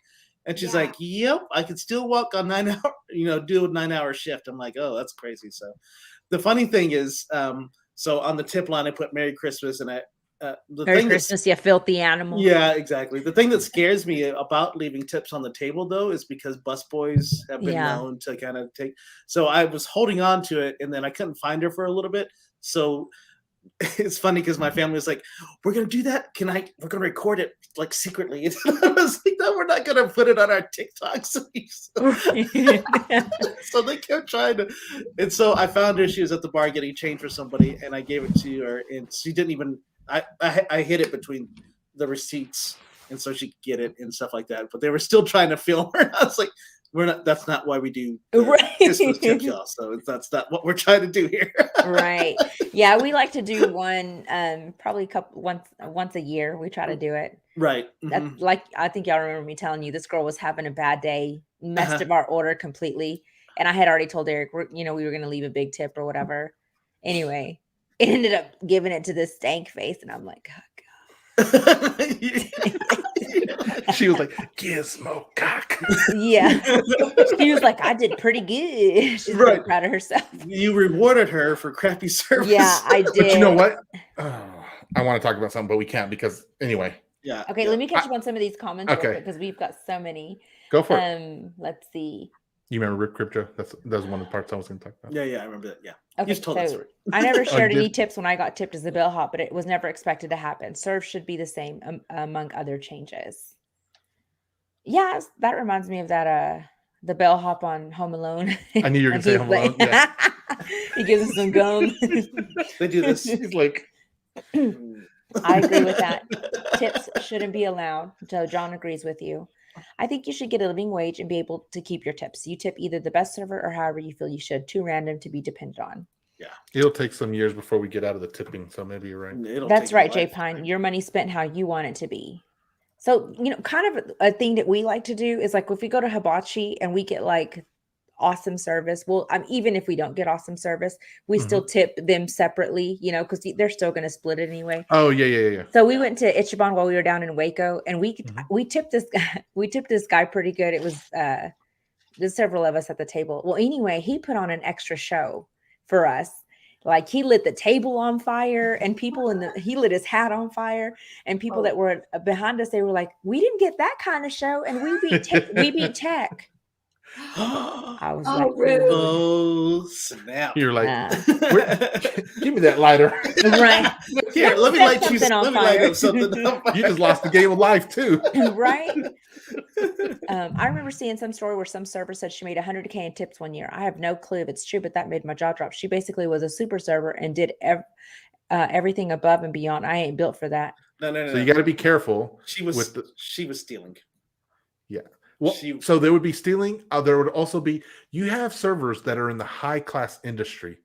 And she's Yeah. like, yep, I could still walk on 9 hour, do a 9-hour shift. I'm like, oh, that's crazy. So the funny thing is, so on the tip line, I put Merry Christmas, and the Merry thing that's Christmas, you filthy animal. yeah, exactly. The thing that scares me about leaving tips on the table, though, is because busboys have been Yeah. known to kind of take. So I was holding on to it, and then I couldn't find her for a little bit. So it's funny because my family was like, "We're gonna do that. We're gonna record it like secretly." And I was like, "No, we're not gonna put it on our TikTok." So they kept trying to. And so I found her. She was at the bar getting change for somebody, and I gave it to her, and she didn't even. I hid it between the receipts, and so she could get it and stuff like that. But they were still trying to film her. I was like, "We're not. That's not why we do Right. Christmas tips, y'all. So that's not what we're trying to do here." Right. Yeah, we like to do one probably once a year. We try to do it. Right. That's Mhm. like I think y'all remember me telling you this girl was having a bad day, messed Uh-huh. up our order completely. And I had already told Eric, we were going to leave a big tip or whatever. Anyway, it ended up giving it to this stank face, and I'm like, oh, God. She was like, Gizmo cock. Yeah. She was like, I did pretty good. She's very Right. proud of herself. You rewarded her for crappy service. Yeah, I did. But you know what? I want to talk about something, but we can't because anyway. Yeah. Okay, yeah. let me catch up on some of these comments Okay. because we've got so many. Go for it. Let's see. You remember Rip Crypto? That's one of the parts I was going to talk about. Yeah, I remember that. Yeah. Okay, You've told that so story. I never shared did? any tips when I got tipped as a bellhop, but it was never expected to happen. Serve should be the same among other changes. Yeah, that reminds me of that the bellhop on Home Alone. I knew you were going to say Home Alone. Yeah. He gives us some gum. They do this. He's like, I agree with that. Tips shouldn't be allowed. So John agrees with you. I think you should get a living wage and be able to keep your tips. You tip either the best server or however you feel you should. Too random to be dependent on. it'll take some years before we get out of the tipping. So maybe you're right. That's take right, a Jay lifetime. Pine. Your money spent how you want it to be. So, kind of a thing that we like to do is like if we go to Hibachi and we get like awesome service, well, even if we don't get awesome service, we still tip them separately, because they're still going to split it anyway. Oh, yeah. So we went to Ichiban while we were down in Waco, and we tipped this guy. We tipped this guy pretty good. It was there's several of us at the table. Well, anyway, he put on an extra show for us. Like he lit the table on fire, and people he lit his hat on fire, and people that were behind us, they were like, "We didn't get that kind of show, and we beat tech." I was like, rude. Oh, snap. You're like, give me that lighter. right, Here, let me Set light you. something on Let me light fire. up something. You just lost the game of life too. right. I remember seeing some story where some server said she made $100K in tips one year. I have no clue if it's true, but that made my jaw drop. She basically was a super server and did everything above and beyond. I ain't built for that. No. So you got to be careful. She was with the- she was stealing. Yeah. Well, She- so there would be stealing. There would also be, you have servers that are in the high class industry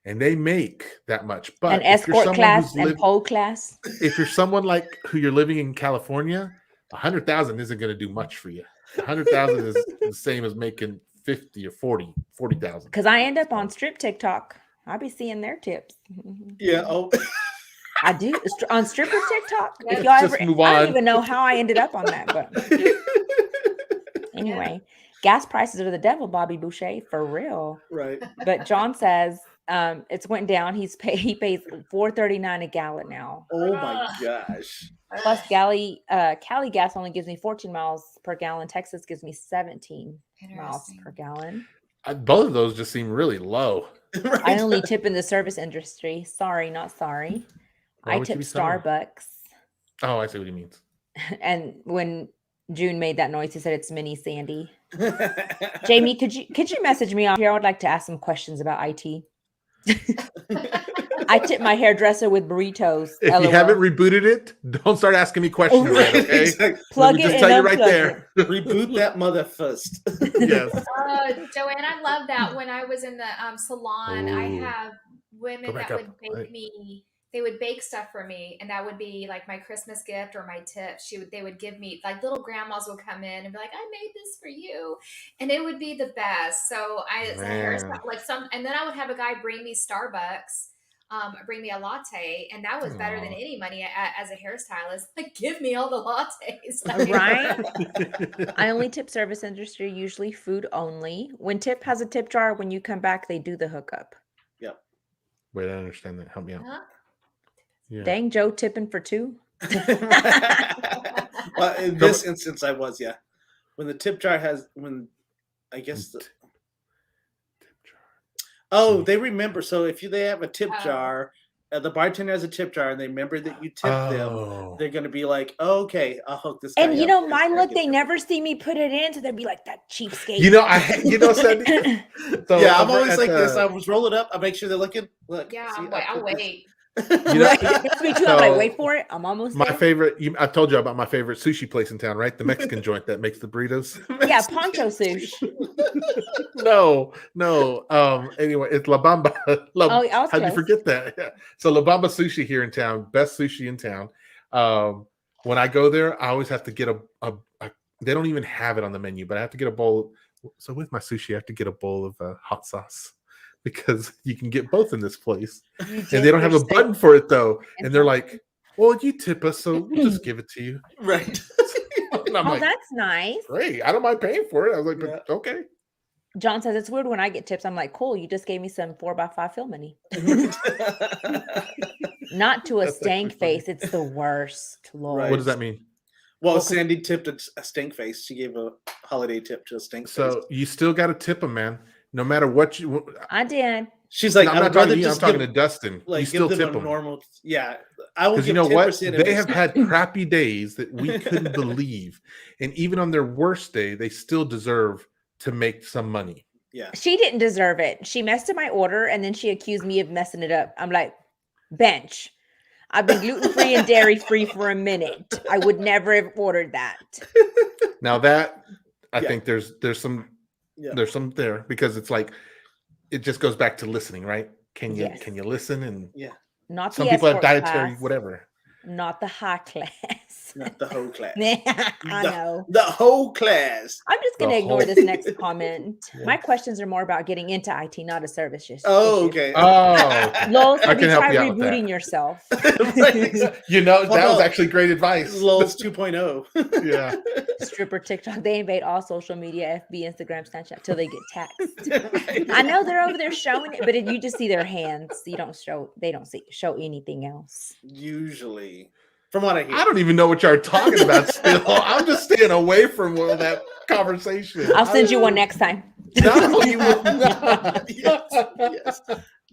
and they make that much. But An if you're escort someone class who's and pole class. if you're someone like who you're living in California, 100,000 isn't going to do much for you. 100,000 is the same as making 50 or 40,000. Because I end up on strip TikTok. I be seeing their tips. Yeah. Oh. I do on stripper TikTok. If Let's y'all just ever, move I don't on. even know how I ended up on that, but anyway, gas prices are the devil, Bobby Boucher, for real. Right. But John says it's went down. He pays $4.39 a gallon now. Oh my gosh. Plus, Cali gas only gives me 14 miles per gallon. Texas gives me 17 miles Interesting. per gallon. Both of those just seem really low. Right. I only tip in the service industry. Sorry, not sorry. Why I would you tip be sorry? Starbucks. Oh, I see what he means. And when June made that noise, he said it's Mini Sandy. Jamie, could you message me on here? I would like to ask some questions about IT. I tip my hairdresser with burritos. If LOL. you haven't rebooted it, don't start asking me questions. Right, yet, okay? exactly. Plug Let me it just and tell you right unplug there. Reboot that mother first. Yes. Joanne, I love that. When I was in the salon, I Ooh. have women Go back that up. would bake Right. me. They would bake stuff for me, and that would be like my Christmas gift or my tip. They would give me, like, little grandmas would come in and be like, "I made this for you," and it would be the best. So it's a hairstyle, and then I would have a guy bring me Starbucks, bring me a latte, and that was better than Aw. any money as a hairstylist. Like, give me all the lattes, like, Right? I only tip service industry, usually food only. When Tip has a tip jar, when you come back, they do the hookup. Wait, I understand that. Help me out. Huh? Yeah. Dang, Joe tipping for two. Well, in this instance, I was, yeah. When the tip jar I guess they remember. So if they have a tip Oh. jar, the bartender has a tip jar, and they remember that you tipped them, Oh. they're gonna be like, oh, "Okay, I'll hook this." guy And up. my This guy look, can they tip never see me put it in, so they'd be like, "That cheapskate." Sandy. So yeah, I'm over always at like this. the- I just roll it up. I make sure they're looking. Look, Yeah, see, I'll put this- wait. You know, That's me too. I'm like, So, wait for it. I'm almost my there. favorite. I've told you about my favorite sushi place in town, right? The Mexican joint that makes the burritos. Yeah, Poncho Sush. No. Anyway, it's La Bamba. Oh, I was How'd you close. forget that? Yeah. So La Bamba Sushi here in town, best sushi in town. When I go there, I always have to get a. They don't even have it on the menu, but I have to get a bowl. So with my sushi, I have to get a bowl of hot sauce because you can get both in this place, and they don't have a button for it though. And they're like, "Well, you tip us, so we'll just give it to you." Right. And I'm Oh, like, that's nice. great. I don't mind paying for it. I was like, Yeah. but okay. John says it's weird when I get tips. I'm like, cool. You just gave me some 4x5 film money. Not to a That's stank actually funny. face. It's the worst. Lord. Right. What does that mean? Well, Well, 'cause- Sandy tipped a stink face. She gave a holiday tip to a stink face. So you still got to tip them, man. No matter what you. I did. She's like, I'm I not would talking rather to you. I'm just talking give, to Dustin. like, You give still them tip a them. normal. Yeah, I will Because give you know what? 10% if They it's- have had crappy days that we couldn't believe. And even on their worst day, they still deserve to make some money. Yeah. She didn't deserve it. She messed up my order and then she accused me of messing it up. I'm like, bench. I've been gluten-free and dairy-free for a minute. I would never have ordered that. Now that I Yeah. think there's some Yeah. there's some there because it's like it just goes back to listening, right? Can you Yes. can you listen? And Not some the people have escort dietary class, whatever. not the high class. Not the whole class. I know. The whole class. I'm just going to The ignore whole- this next comment. Yeah. My questions are more about getting into IT, not a service issue. Oh, okay. Oh, okay. Lol, so I if can you help try you out with that. rebooting yourself. You know, Well, that was no. actually great advice. Lulz 2.0. Yeah. Stripper TikTok, they invade all social media, FB, Instagram, Snapchat, till they get taxed. I know they're over there showing it, but you just see their hands. You don't show, they don't show anything else. Usually. From what I hear. I don't even know what y'all are talking about still. I'm just staying away from all that conversation. I'll send you one next time. No, you will not. Yes.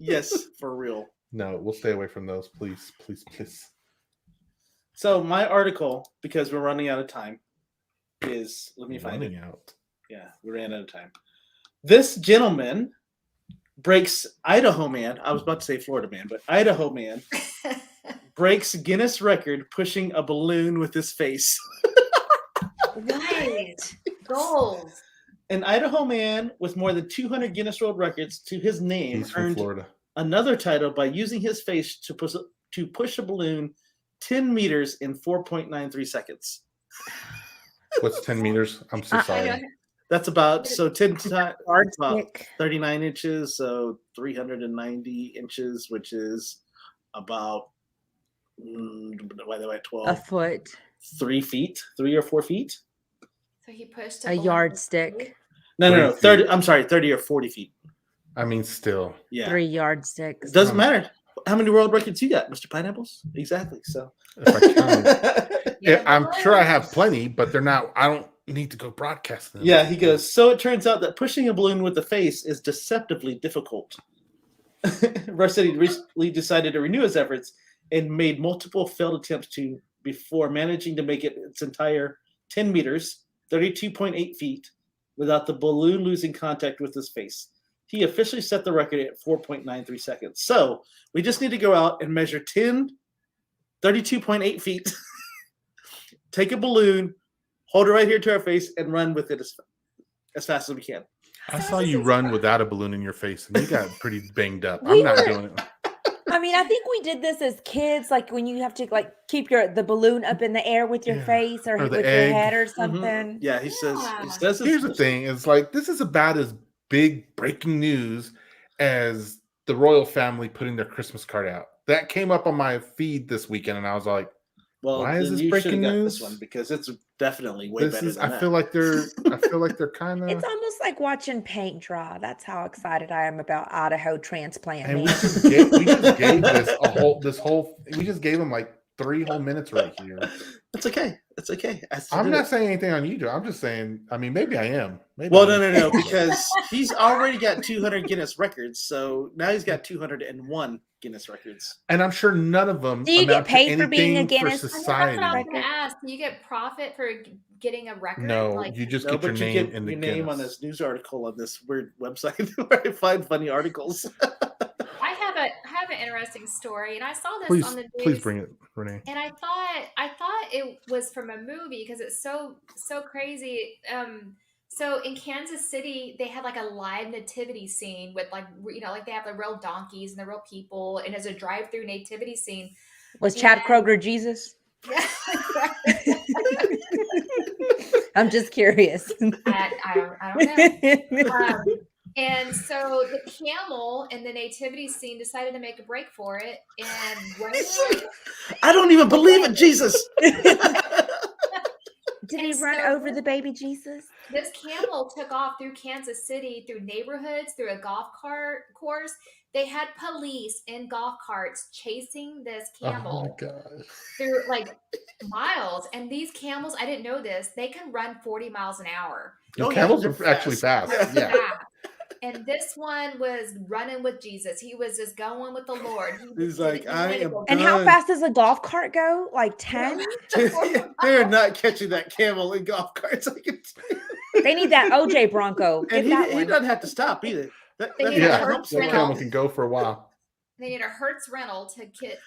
Yes, for real. No, we'll stay away from those, please, please, please. So my article, because we're running out of time, is let me find it. Running out. Yeah, we ran out of time. This gentleman breaks Idaho man. I was about to say Florida man, but Idaho man breaks Guinness record pushing a balloon with his face. Right. Goals. An Idaho man with more than 200 Guinness World Records to his name He's from earned Florida. another title by using his face to push a balloon 10 meters in 4.93 seconds. What's 10 meters? I'm so I sorry. know. That's about 10 times about Yardstick. 39 inches, so 390 inches, which is about why they went 12, A foot. 3 feet, 3 or 4 feet. So he pushed A balloon. yardstick. No, 3 30. feet. I'm sorry, 30 or 40 feet. I mean, still. Yeah, 3 yardsticks. it doesn't matter. How many world records you got, Mr. Pineapples? Exactly. So, If I count. Yeah, I'm sure I have balloons. plenty, but they're not. I don't need to go broadcast them. yeah, he goes. So it turns out that pushing a balloon with the face is deceptively difficult. Varsity recently decided to renew his efforts and made multiple failed attempts before managing to make it its entire 10 meters, 32.8 feet, without the balloon losing contact with his face. He officially set the record at 4.93 seconds. So we just need to go out and measure 32.8 feet, take a balloon, hold it right here to our face, and run with it as fast as we can. I saw you run without a balloon in your face, and you got pretty banged up. We I'm not were- doing it. I mean, I think we did this as kids, like when you have to like keep the balloon up in the air with your Yeah. face or, Or the with egg. your head or Mhm. something. Yeah, he says. Yeah. He says Here's the thing: it's like this is about as big breaking news as the royal family putting their Christmas card out. That came up on my feed this weekend, and I was like, Well, Why is then this you breaking should've got this news? one because it's definitely way "This better is." than I that. feel like they're kind of. It's almost like watching paint dry. That's how excited I am about Idaho transplant. And Man. we just gave this whole. We just gave them like 3 whole minutes right here. It's okay. It's okay. I still I'm did not it. saying anything on you, Joe. I'm just saying. I mean, maybe I am. Maybe Well, I no, am. no, no, because he's already got 200 Guinness records, so now he's got 201 Guinness records. And I'm sure none of them Do you get amount to paid for being a anything for Guinness? I know, that's society. what I was Record. going to ask. Do you get profit for getting a record? No, Like, you just No, get your but you name get in the your name on Guinness. this news article on this weird website where I find funny articles. I have an interesting story, and I saw this Please, on the news. please bring it, Renee. And I thought it was from a movie because it's so crazy. So in Kansas City, they had like a live nativity scene with like like they have the real donkeys and the real people, and as a drive-through nativity scene. Was Chad And- Kroger Jesus? I'm just curious. I don't know. And so the camel in the nativity scene decided to make a break for it and ran. I don't even believe in Jesus. Did And he run so over the baby Jesus? this camel took off through Kansas City, through neighborhoods, through a golf cart course. They had police in golf carts chasing this Oh my camel gosh. through like miles. And these camels, I didn't know this, they can run 40 miles an hour. Oh, yeah, Camels they're are actually fast. Yeah. Fast. And this one was running with Jesus. He was just going with the Lord. He's like, I am And how done. fast does a golf cart go? Like 10? They're not catching that camel in golf carts. I can tell you. They need that OJ Bronco. Get And that he one. doesn't have to stop either. That They need kinda a Yeah. helps That a lot. camel can go for a while. They need a Hertz rental to get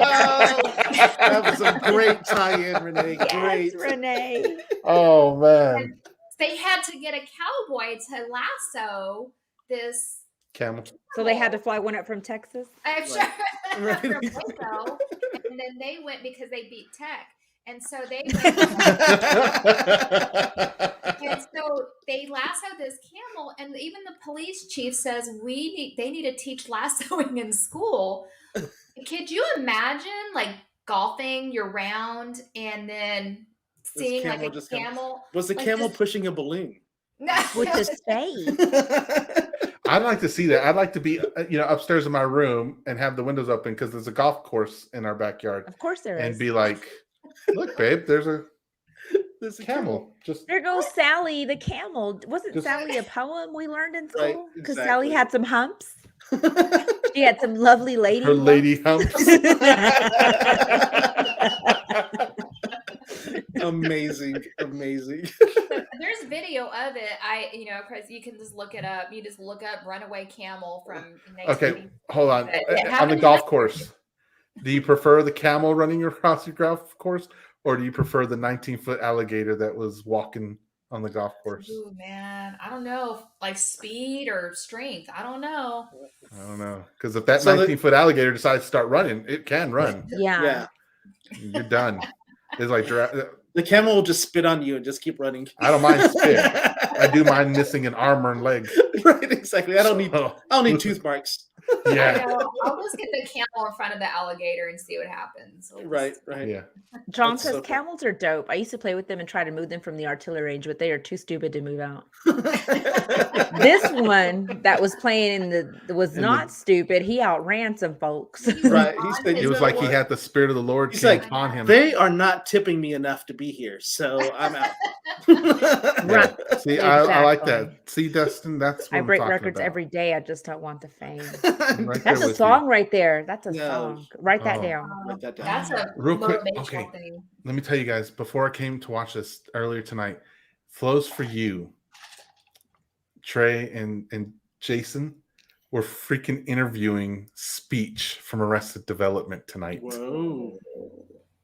That was a great tie-in, Renee. Great. Yes, Renee. Oh man. they had to get a cowboy to lasso this. Camel. So they had to fly one up from Texas. I'm Right. sure Right. from Waco, and then they went because they beat Tech, and so they went. And so they lassoed this camel, and even the police chief says they need to teach lassoing in school. Could you imagine like golfing your round and then seeing like camel a just comes- camel? Was the like, camel just- pushing a balloon? With the spade. I'd like to see that. I'd like to be, upstairs in my room and have the windows open because there's a golf course in our backyard, Of course there and is. be like, "Look, babe, there's a There's a camel." Just There goes Sally the camel. Wasn't Just- Sally a poem we learned in Right, school? Because Sally exactly. had some humps. She had some lovely lady. her lady humps. Amazing. There's video of it. Chris, you can just look it up. You just look up "runaway camel" from. Okay, hold on. It On the happened- golf course, do you prefer the camel running across your golf course, or do you prefer the 19-foot alligator that was walking on the golf course? Ooh, man, I don't know, like speed or strength. I don't know. I don't know, because if that So 19-foot alligator decides to start running, it can run. Yeah. Yeah. You're done. It's like The camel will just spit on you and just keep running. I don't mind spit. I do mind missing an arm or leg. Right, exactly. I don't need So, tooth marks. yeah, I'll just get the camel in front of the alligator and see what happens. Right. yeah. John That's says so cool. camels are dope. I used to play with them and try to move them from the artillery range, but they are too stupid to move out. This one that was playing was not stupid. He outran some folks. Right. He said, It was like he had the spirit of the Lord He's came like, upon him. They are not tipping me enough to be here, so I'm out. Right. See, I like Exactly. that. See, Dustin, that's what I I'm break talking records about. every day. I just don't want the fame. I'm right That's there a with song right there. That's a No. song. Write that Oh. down. Write that down. That's a Real quick, motivational okay. thing. Let me tell you guys, before I came to watch this earlier tonight, Flows for You, Trey and Jason were freaking interviewing Speech from Arrested Development tonight. Whoa.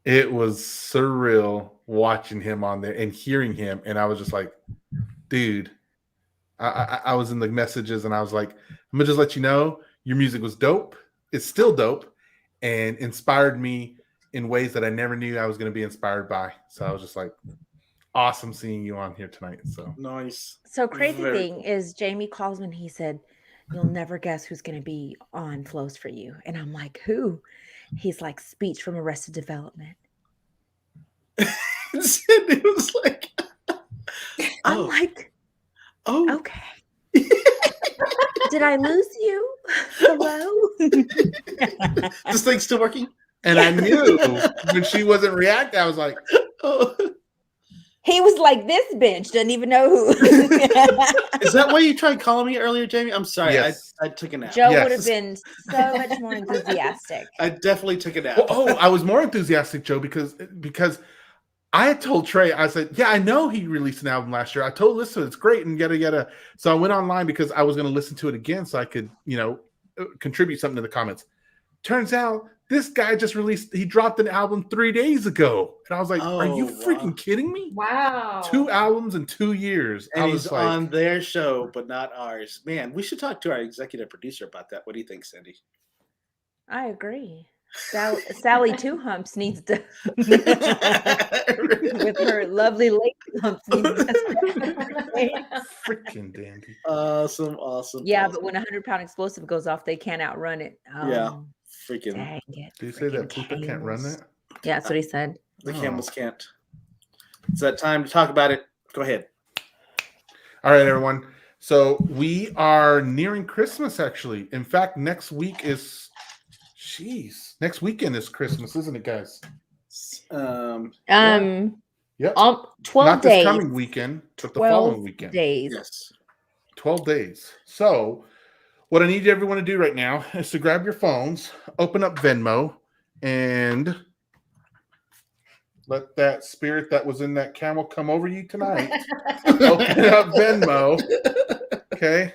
It was surreal watching him on there and hearing him. And I was just like, dude, I was in the messages and I was like, I'm going to just let you know your music was dope. It's still dope and inspired me in ways that I never knew I was going to be inspired by. So I was just like, awesome seeing you on here tonight. So Nice. So crazy Very thing is Jamie calls me and he said, "You'll never guess who's going to be on Flows for You." And I'm like, "Who?" He's like, "Speech from Arrested Development." It was like, I'm oh, like, oh, "Okay." Did I lose you? Hello? this thing's still working? and I knew when she wasn't reacting, I was like, Oh. He was like, "This bitch doesn't even know who." Is that why you tried calling me earlier, Jamie? I'm sorry. Yes. I took a nap. Joe Yes. would have been so much more enthusiastic. I definitely took a nap. well, I was more enthusiastic, Joe, because I had told Trey, I said, yeah, I know he released an album last year. I told Lisa it's great and yada yada. So I went online because I was going to listen to it again so I could, contribute something to the comments. Turns out this guy he dropped an album 3 days ago. And I was like, are you Oh, freaking wow. kidding me? Wow. 2 albums in 2 years. And I he's was like, on their show, but not ours. Man, we should talk to our executive producer about that. What do you think, Sandy? I agree. Sally Two Humps needs to, with her lovely lady humps. Needs to freaking dandy. Awesome. Yeah, awesome. but when a 100-pound explosive goes off, they can't outrun it. Yeah. Freaking. Dang it. Do you say that freaking people can't run camels. that? Yeah, that's what he said. The Oh. camels can't. It's that time to talk about it. Go ahead. All right, everyone. So we are nearing Christmas, actually. In fact, next weekend is Christmas, isn't it, guys? Yep. 12 Not days. this coming weekend, but the 12 following weekend. days. Yes. 12 days. So what I need everyone to do right now is to grab your phones, open up Venmo, and let that spirit that was in that camel come over you tonight. Open up Venmo. Okay.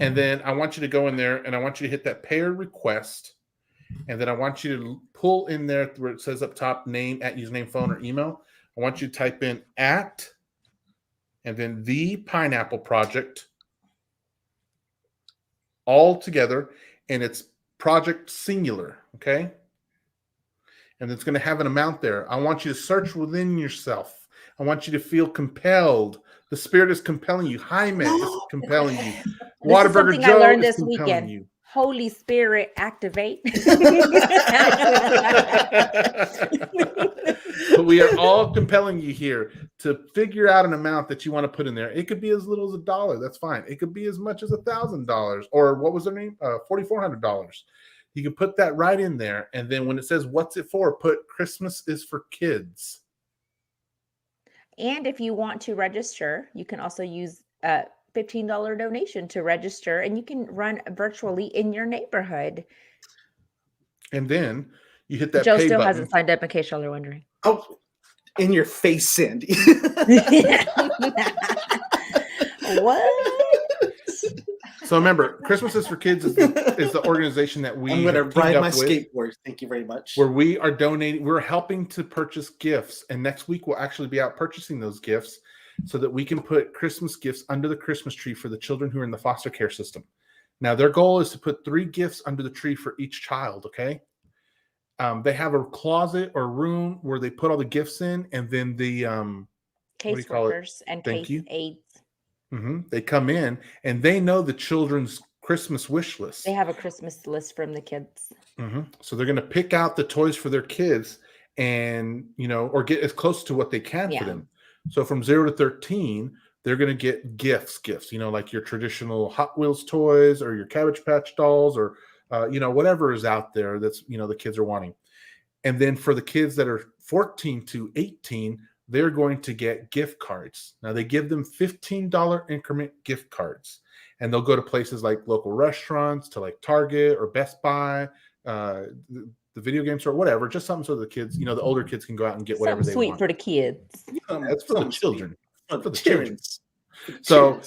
And then I want you to go in there and I want you to hit that pay or request. And then I want you to pull in there where it says up top name, at username, phone, or email. I want you to type in at and then the Pineapple Project all together. And it's project singular. Okay. And it's going to have an amount there. I want you to search within yourself. I want you to feel compelled. The spirit is compelling you. Jaime is compelling you. This is Whataburger something I Joe learned is this compelling weekend. you. Holy Spirit, activate. But we are all compelling you here to figure out an amount that you want to put in there. It could be as little as $1. That's fine. It could be as much as $1,000, or what was their name? $4,400. You can put that right in there. And then when it says, what's it for? Put Christmas is for kids. And if you want to register, you can also use a $15 donation to register, and you can run virtually in your neighborhood. And then you hit that Joe pay still button. hasn't signed up, in case y'all are wondering. Oh, in your face, Sandy. What? So remember, Christmas is for Kids is the organization that we I'm going to have teamed ride up my with, skateboard. Thank you very much. where we are donating. We're helping to purchase gifts, and next week we'll actually be out purchasing those gifts so that we can put Christmas gifts under the Christmas tree for the children who are in the foster care system. Now, their goal is to put 3 gifts under the tree for each child. Okay. They have a closet or room where they put all the gifts in, and then the what do you call it? Caseworkers and Thank case you. aides. They come in and they know the children's Christmas wish list. They have a Christmas list from the kids. So they're going to pick out the toys for their kids, and or get as close to what they can for them. So from 0 to 13, they're going to get gifts, like your traditional Hot Wheels toys or your Cabbage Patch dolls, or whatever is out there that's the kids are wanting. And then for the kids that are 14 to 18, they're going to get gift cards. Now they give them $15 increment gift cards, and they'll go to places like local restaurants, to like Target or Best Buy, the video game store, whatever, just something so the kids, the older kids can go out and get whatever Something they sweet want. for the kids. That's for the children. For the children. children. So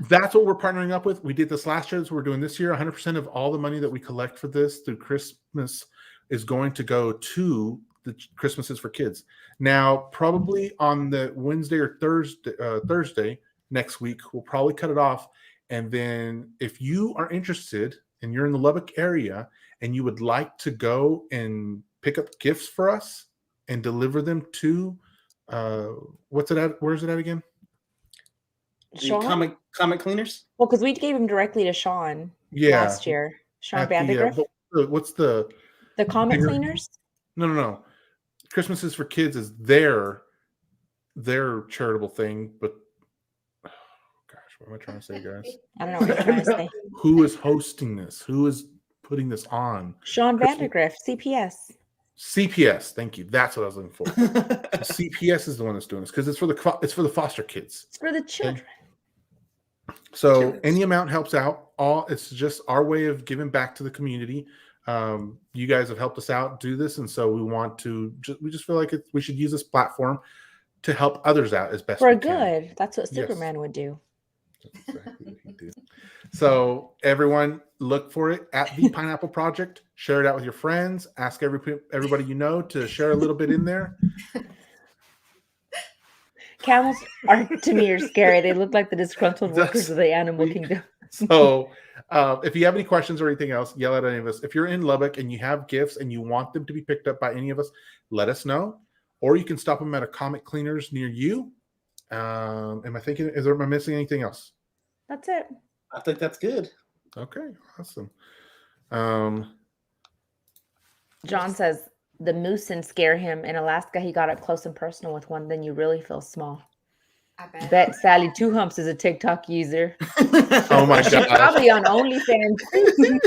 that's what we're partnering up with. We did this last year, so we're doing this year. 100% of all the money that we collect for this through Christmas is going to go to the Christmas is for Kids. Now, probably on the Wednesday or Thursday next week, we'll probably cut it off. And then if you are interested and you're in the Lubbock area and you would like to go and pick up gifts for us and deliver them to what's it at? Where is it at again? The comic cleaners? Well, because we gave them directly to Sean last year. Sean Vandergrift. What's the comic cleaners? No. Christmas is for Kids is their charitable thing, but what am I trying to say, guys? I don't know what you're trying to say. Who is hosting this? Who is putting this on? Sean Vandergrift, CPS. CPS, thank you. That's what I was looking for. CPS is the one that's doing this because it's for the foster kids. It's for the children. Okay? So any amount helps out. It's just our way of giving back to the community. You guys have helped us out do this, and so we just feel like we should use this platform to help others out as best for we good. can. That's what Superman would do. That's exactly what he did. So everyone, look for it at the Pineapple Project. Share it out with your friends. Ask everybody you know to share a little bit in there. Camels to me are scary. They look like the disgruntled workers of the animal kingdom. So if you have any questions or anything else, yell at any of us. If you're in Lubbock and you have gifts and you want them to be picked up by any of us, let us know. Or you can stop them at a comic cleaners near you. Am I missing anything else? That's it. I think that's good. Okay, awesome. John says the moose and scare him. In Alaska, he got up close and personal with one. Then you really feel small. I bet. Bet Sally Two Humps is a TikTok user. Oh my She's gosh. probably on OnlyFans too.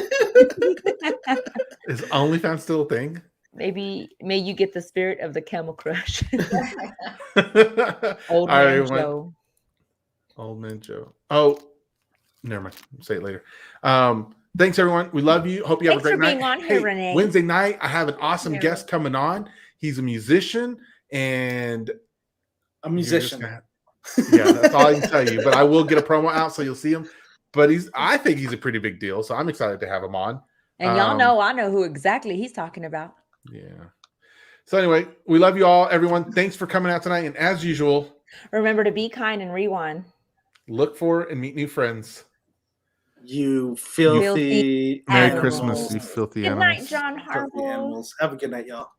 Is OnlyFans still a thing? Maybe may you get the spirit of the camel crush. All Old right, man everyone. Joe. Old man Joe. Oh, never mind. I'll say it later. Thanks, everyone. We love you. Hope you have Thanks a for great being night. on here, Hey, Renee. Wednesday night, I have an awesome you. guest coming on. He's a musician and A you're just musician. gonna yeah, that's all I can tell you. But I will get a promo out so you'll see him. But I think he's a pretty big deal, so I'm excited to have him on. And y'all know I know who exactly he's talking about. Yeah. So anyway, we love you all, everyone. Thanks for coming out tonight. And as usual, Remember to be kind and rewind. look for and meet new friends. You filthy Merry animals. Christmas, you filthy Good animals. night, John Filthy Harbaugh. animals. Have a good night, y'all.